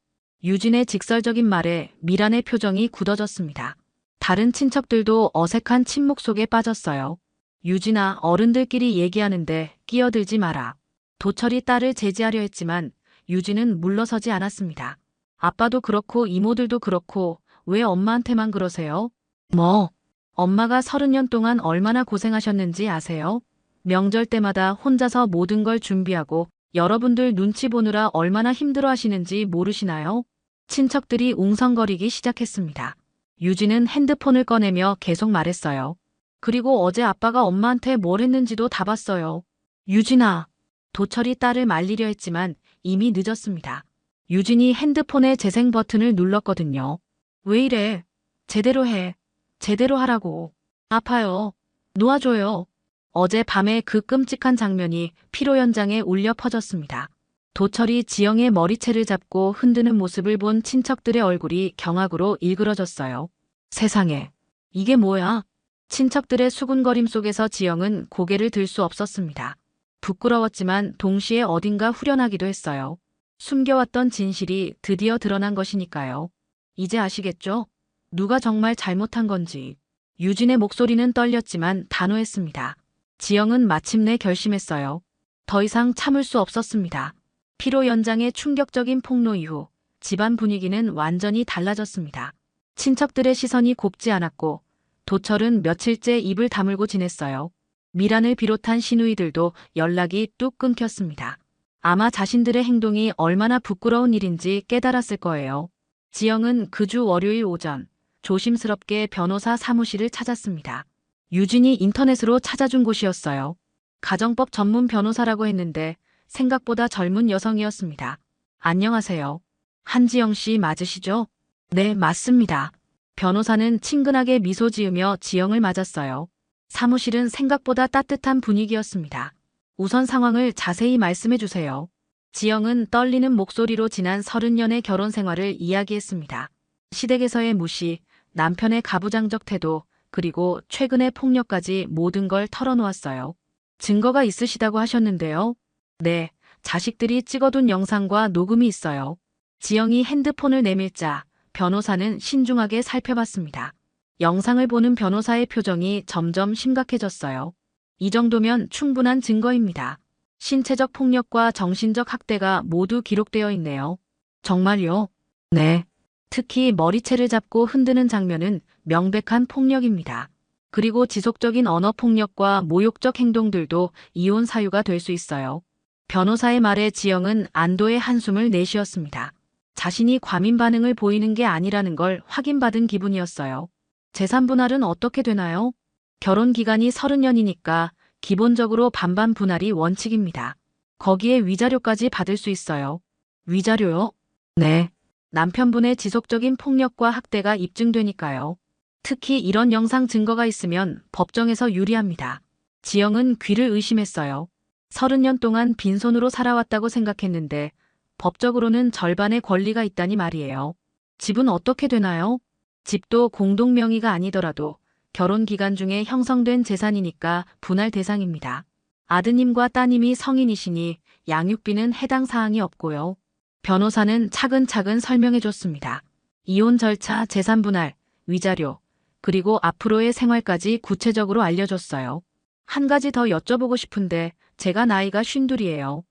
유진의 직설적인 말에 미란의 표정이 굳어졌습니다. 다른 친척들도 어색한 침묵 속에 빠졌어요. 유진아, 어른들끼리 얘기하는데 끼어들지 마라. 도철이 딸을 제지하려 했지만 유진은 물러서지 않았습니다. 아빠도 그렇고 이모들도 그렇고 왜 엄마한테만 그러세요? 뭐? 엄마가 30년 동안 얼마나 고생하셨는지 아세요? 명절 때마다 혼자서 모든 걸 준비하고 여러분들 눈치 보느라 얼마나 힘들어 하시는지 모르시나요? 친척들이 웅성거리기 시작했습니다. 유진은 핸드폰을 꺼내며 계속 말했어요. 그리고 어제 아빠가 엄마한테 뭘 했는지도 다 봤어요. 유진아. 도철이 딸을 말리려 했지만 이미 늦었습니다. 유진이 핸드폰의 재생 버튼을 눌렀거든요. 왜 이래? 제대로 해. 제대로 하라고. 아파요. 놓아줘요. 어젯밤에 그 끔찍한 장면이 피로 연장에 울려 퍼졌습니다. 도철이 지영의 머리채를 잡고 흔드는 모습을 본 친척들의 얼굴이 경악으로 일그러졌어요. 세상에. 이게 뭐야? 친척들의 수군거림 속에서 지영은 고개를 들 수 없었습니다. 부끄러웠지만 동시에 어딘가 후련하기도 했어요. 숨겨왔던 진실이 드디어 드러난 것이니까요. 이제 아시겠죠? 누가 정말 잘못한 건지. 유진의 목소리는 떨렸지만 단호했습니다. 지영은 마침내 결심했어요. 더 이상 참을 수 없었습니다. 피로 연장의 충격적인 폭로 이후 집안 분위기는 완전히 달라졌습니다. 친척들의 시선이 곱지 않았고 도철은 며칠째 입을 다물고 지냈어요. 미란을 비롯한 시누이들도 연락이 뚝 끊겼습니다. 아마 자신들의 행동이 얼마나 부끄러운 일인지 깨달았을 거예요. 지영은 그 주 월요일 오전 조심스럽게 변호사 사무실을 찾았습니다. 유진이 인터넷으로 찾아준 곳이었어요. 가정법 전문 변호사라고 했는데 생각보다 젊은 여성이었습니다. 안녕하세요. 한지영 씨 맞으시죠? 네, 맞습니다. 변호사는 친근하게 미소 지으며 지영을 맞았어요. 사무실은 생각보다 따뜻한 분위기였습니다. 우선 상황을 자세히 말씀해 주세요. 지영은 떨리는 목소리로 지난 30년의 결혼 생활을 이야기했습니다. 시댁에서의 무시, 남편의 가부장적 태도, 그리고 최근의 폭력까지 모든 걸 털어놓았어요. 증거가 있으시다고 하셨는데요. 네, 자식들이 찍어둔 영상과 녹음이 있어요. 지영이 핸드폰을 내밀자 변호사는 신중하게 살펴봤습니다. 영상을 보는 변호사의 표정이 점점 심각해졌어요. 이 정도면 충분한 증거입니다. 신체적 폭력과 정신적 학대가 모두 기록되어 있네요. 정말요? 네. 특히 머리채를 잡고 흔드는 장면은 명백한 폭력입니다. 그리고 지속적인 언어 폭력과 모욕적 행동들도 이혼 사유가 될 수 있어요. 변호사의 말에 지영은 안도의 한숨을 내쉬었습니다. 자신이 과민 반응을 보이는 게 아니라는 걸 확인받은 기분이었어요. 재산 분할은 어떻게 되나요? 결혼 기간이 30년이니까 기본적으로 반반 분할이 원칙입니다. 거기에 위자료까지 받을 수 있어요. 위자료요? 네. 남편분의 지속적인 폭력과 학대가 입증되니까요. 특히 이런 영상 증거가 있으면 법정에서 유리합니다. 지영은 귀를 의심했어요. 30년 동안 빈손으로 살아왔다고 생각했는데 법적으로는 절반의 권리가 있다니 말이에요. 집은 어떻게 되나요? 집도 공동 명의가 아니더라도 결혼 기간 중에 형성된 재산이니까 분할 대상입니다. 아드님과 따님이 성인이시니 양육비는 해당 사항이 없고요. 변호사는 차근차근 설명해 줬습니다. 이혼 절차, 재산 분할, 위자료, 그리고 앞으로의 생활까지 구체적으로 알려줬어요. 한 가지 더 여쭤보고 싶은데 제가 나이가 52예요.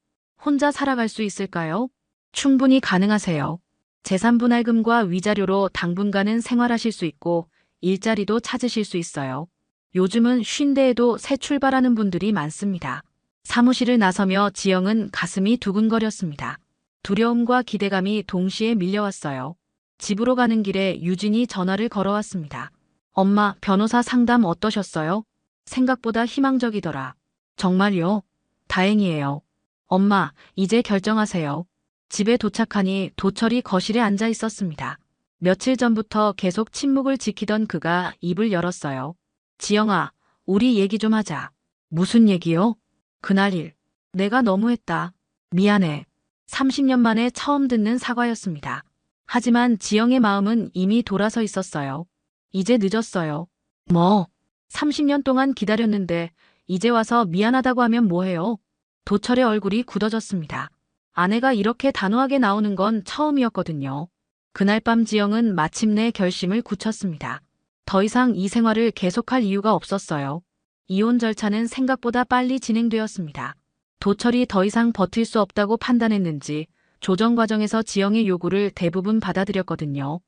혼자 살아갈 수 있을까요? 충분히 가능하세요. 재산 분할금과 위자료로 당분간은 생활하실 수 있고 일자리도 찾으실 수 있어요. 요즘은 50대에도 새 출발하는 분들이 많습니다. 사무실을 나서며 지영은 가슴이 두근거렸습니다. 두려움과 기대감이 동시에 밀려왔어요. 집으로 가는 길에 유진이 전화를 걸어왔습니다. 엄마, 변호사 상담 어떠셨어요? 생각보다 희망적이더라. 정말요? 다행이에요. 엄마, 이제 결정하세요. 집에 도착하니 도철이 거실에 앉아 있었습니다. 며칠 전부터 계속 침묵을 지키던 그가 입을 열었어요. 지영아, 우리 얘기 좀 하자. 무슨 얘기요? 그날 일. 내가 너무했다. 미안해. 30년 만에 처음 듣는 사과였습니다. 하지만 지영의 마음은 이미 돌아서 있었어요. 이제 늦었어요. 뭐? 30년 동안 기다렸는데 이제 와서 미안하다고 하면 뭐해요? 도철의 얼굴이 굳어졌습니다. 아내가 이렇게 단호하게 나오는 건 처음이었거든요. 그날 밤 지영은 마침내 결심을 굳혔습니다. 더 이상 이 생활을 계속할 이유가 없었어요. 이혼 절차는 생각보다 빨리 진행되었습니다. 도철이 더 이상 버틸 수 없다고 판단했는지 조정 과정에서 지영의 요구를 대부분 받아들였거든요.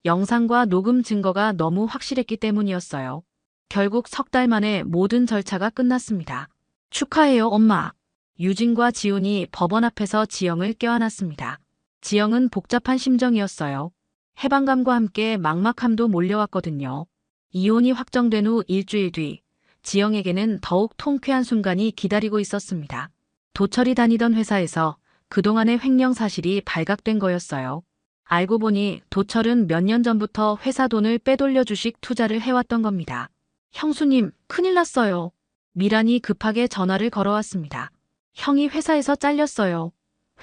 영상과 녹음 증거가 너무 확실했기 때문이었어요. 결국 석 달 만에 모든 절차가 끝났습니다. 축하해요, 엄마. 유진과 지훈이 법원 앞에서 지영을 껴안았습니다. 지영은 복잡한 심정이었어요. 해방감과 함께 막막함도 몰려왔거든요. 이혼이 확정된 후 일주일 뒤, 지영에게는 더욱 통쾌한 순간이 기다리고 있었습니다. 도철이 다니던 회사에서 그동안의 횡령 사실이 발각된 거였어요. 알고 보니 도철은 몇 년 전부터 회사 돈을 빼돌려 주식 투자를 해왔던 겁니다. 형수님, 큰일 났어요. 미란이 급하게 전화를 걸어왔습니다. 형이 회사에서 잘렸어요.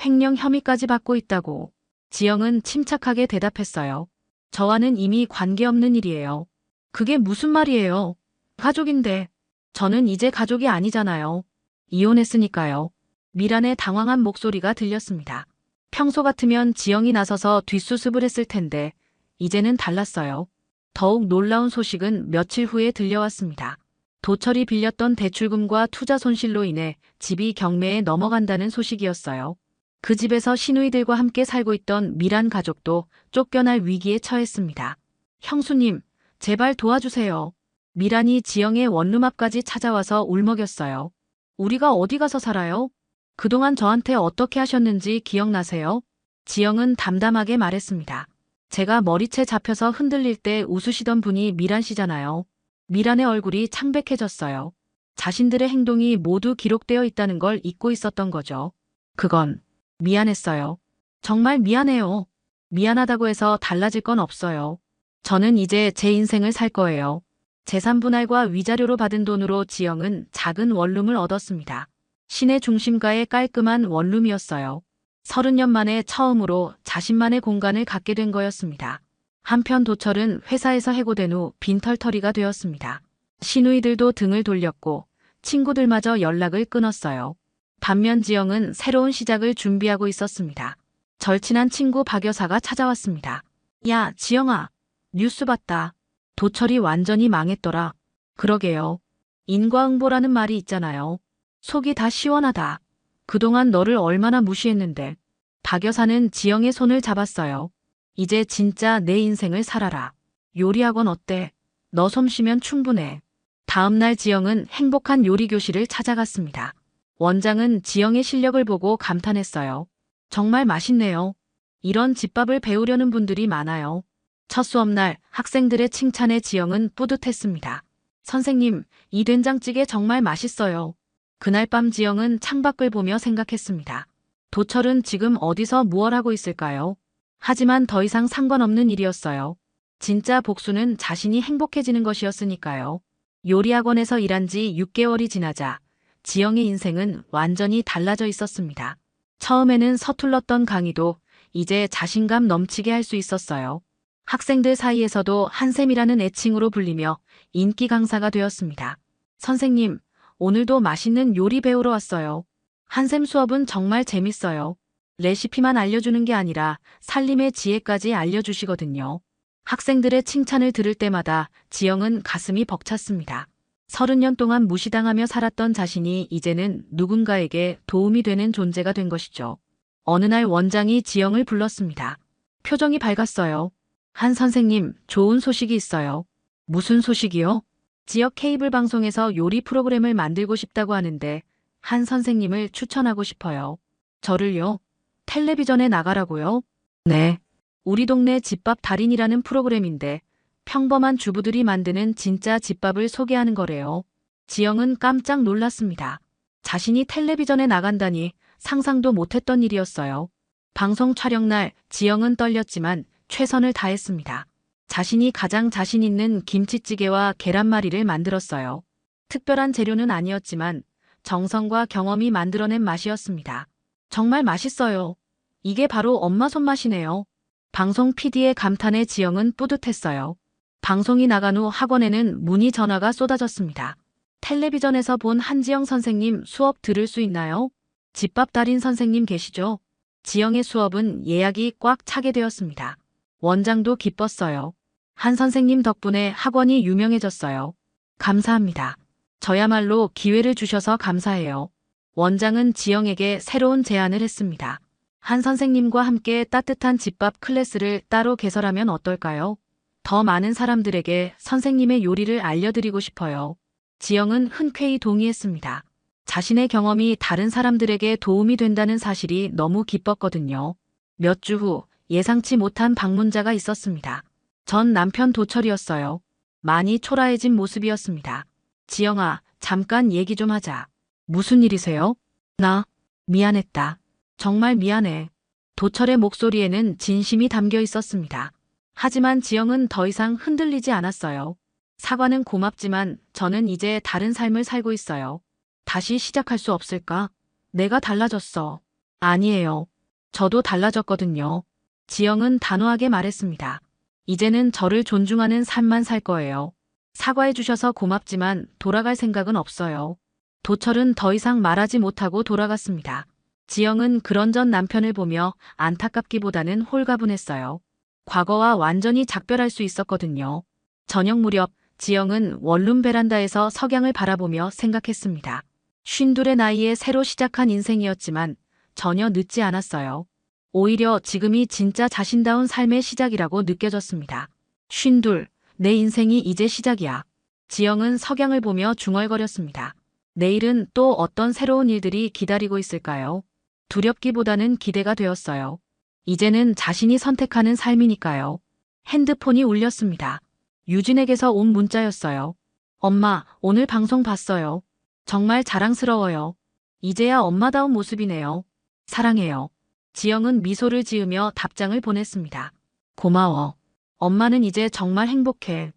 횡령 혐의까지 받고 있다고. 지영은 침착하게 대답했어요. 저와는 이미 관계없는 일이에요. 그게 무슨 말이에요? 가족인데. 저는 이제 가족이 아니잖아요. 이혼했으니까요. 미란의 당황한 목소리가 들렸습니다. 평소 같으면 지영이 나서서 뒷수습을 했을 텐데 이제는 달랐어요. 더욱 놀라운 소식은 며칠 후에 들려왔습니다. 도철이 빌렸던 대출금과 투자 손실로 인해 집이 경매에 넘어간다는 소식이었어요. 그 집에서 시누이들과 함께 살고 있던 미란 가족도 쫓겨날 위기에 처했습니다. 형수님, 제발 도와주세요. 미란이 지영의 원룸 앞까지 찾아와서 울먹였어요. 우리가 어디 가서 살아요? 그동안 저한테 어떻게 하셨는지 기억나세요? 지영은 담담하게 말했습니다. 제가 머리채 잡혀서 흔들릴 때 웃으시던 분이 미란 씨잖아요. 미란의 얼굴이 창백해졌어요. 자신들의 행동이 모두 기록되어 있다는 걸 잊고 있었던 거죠. 그건 미안했어요. 정말 미안해요. 미안하다고 해서 달라질 건 없어요. 저는 이제 제 인생을 살 거예요. 재산 분할과 위자료로 받은 돈으로 지영은 작은 원룸을 얻었습니다. 시내 중심가의 깔끔한 원룸이었어요. 30년 만에 처음으로 자신만의 공간을 갖게 된 거였습니다. 한편 도철은 회사에서 해고된 후 빈털터리가 되었습니다. 시누이들도 등을 돌렸고 친구들마저 연락을 끊었어요. 반면 지영은 새로운 시작을 준비하고 있었습니다. 절친한 친구 박 여사가 찾아왔습니다. 야, 지영아. 뉴스 봤다. 도철이 완전히 망했더라. 그러게요. 인과응보라는 말이 있잖아요. 속이 다 시원하다. 그동안 너를 얼마나 무시했는데. 박 여사는 지영의 손을 잡았어요. 이제 진짜 내 인생을 살아라. 요리학원 어때? 너 솜씨면 충분해. 다음 날 지영은 행복한 요리 교실을 찾아갔습니다. 원장은 지영의 실력을 보고 감탄했어요. 정말 맛있네요. 이런 집밥을 배우려는 분들이 많아요. 첫 수업날 학생들의 칭찬에 지영은 뿌듯했습니다. 선생님, 이 된장찌개 정말 맛있어요. 그날 밤 지영은 창밖을 보며 생각했습니다. 도철은 지금 어디서 무얼 하고 있을까요? 하지만 더 이상 상관없는 일이었어요. 진짜 복수는 자신이 행복해지는 것이었으니까요. 요리학원에서 일한 지 6개월이 지나자 지영의 인생은 완전히 달라져 있었습니다. 처음에는 서툴렀던 강의도 이제 자신감 넘치게 할 수 있었어요. 학생들 사이에서도 한샘이라는 애칭으로 불리며 인기 강사가 되었습니다. 선생님, 오늘도 맛있는 요리 배우러 왔어요. 한샘 수업은 정말 재밌어요. 레시피만 알려주는 게 아니라 살림의 지혜까지 알려주시거든요. 학생들의 칭찬을 들을 때마다 지영은 가슴이 벅찼습니다. 30년 동안 무시당하며 살았던 자신이 이제는 누군가에게 도움이 되는 존재가 된 것이죠. 어느 날 원장이 지영을 불렀습니다. 표정이 밝았어요. 한 선생님, 좋은 소식이 있어요. 무슨 소식이요? 지역 케이블 방송에서 요리 프로그램을 만들고 싶다고 하는데 한 선생님을 추천하고 싶어요. 저를요? 텔레비전에 나가라고요? 네. 우리 동네 집밥 달인이라는 프로그램인데 평범한 주부들이 만드는 진짜 집밥을 소개하는 거래요. 지영은 깜짝 놀랐습니다. 자신이 텔레비전에 나간다니 상상도 못했던 일이었어요. 방송 촬영 날 지영은 떨렸지만 최선을 다했습니다. 자신이 가장 자신 있는 김치찌개와 계란말이를 만들었어요. 특별한 재료는 아니었지만 정성과 경험이 만들어낸 맛이었습니다. 정말 맛있어요. 이게 바로 엄마 손맛이네요. 방송 PD의 감탄에 지영은 뿌듯했어요. 방송이 나간 후 학원에는 문의 전화가 쏟아졌습니다. 텔레비전에서 본 한지영 선생님 수업 들을 수 있나요? 집밥 달인 선생님 계시죠? 지영의 수업은 예약이 꽉 차게 되었습니다. 원장도 기뻤어요. 한 선생님 덕분에 학원이 유명해졌어요. 감사합니다. 저야말로 기회를 주셔서 감사해요. 원장은 지영에게 새로운 제안을 했습니다. 한 선생님과 함께 따뜻한 집밥 클래스를 따로 개설하면 어떨까요? 더 많은 사람들에게 선생님의 요리를 알려드리고 싶어요. 지영은 흔쾌히 동의했습니다. 자신의 경험이 다른 사람들에게 도움이 된다는 사실이 너무 기뻤거든요. 몇 주 후 예상치 못한 방문자가 있었습니다. 전 남편 도철이었어요. 많이 초라해진 모습이었습니다. 지영아, 잠깐 얘기 좀 하자. 무슨 일이세요? 나 미안했다. 정말 미안해. 도철의 목소리에는 진심이 담겨 있었습니다. 하지만 지영은 더 이상 흔들리지 않았어요. 사과는 고맙지만 저는 이제 다른 삶을 살고 있어요. 다시 시작할 수 없을까? 내가 달라졌어. 아니에요. 저도 달라졌거든요. 지영은 단호하게 말했습니다. 이제는 저를 존중하는 삶만 살 거예요. 사과해 주셔서 고맙지만 돌아갈 생각은 없어요. 도철은 더 이상 말하지 못하고 돌아갔습니다. 지영은 그런전 남편을 보며 안타깝기보다는 홀가분했어요. 과거와 완전히 작별할 수 있었거든요. 저녁 무렵 지영은 원룸 베란다에서 석양을 바라보며 생각했습니다. 52의 나이에 새로 시작한 인생이었지만 전혀 늦지 않았어요. 오히려 지금이 진짜 자신다운 삶의 시작이라고 느껴졌습니다. 52, 내 인생이 이제 시작이야. 지영은 석양을 보며 중얼거렸습니다. 내일은 또 어떤 새로운 일들이 기다리고 있을까요? 두렵기보다는 기대가 되었어요. 이제는 자신이 선택하는 삶이니까요. 핸드폰이 울렸습니다. 유진에게서 온 문자였어요. 엄마, 오늘 방송 봤어요. 정말 자랑스러워요. 이제야 엄마다운 모습이네요. 사랑해요. 지영은 미소를 지으며 답장을 보냈습니다. 고마워. 엄마는 이제 정말 행복해.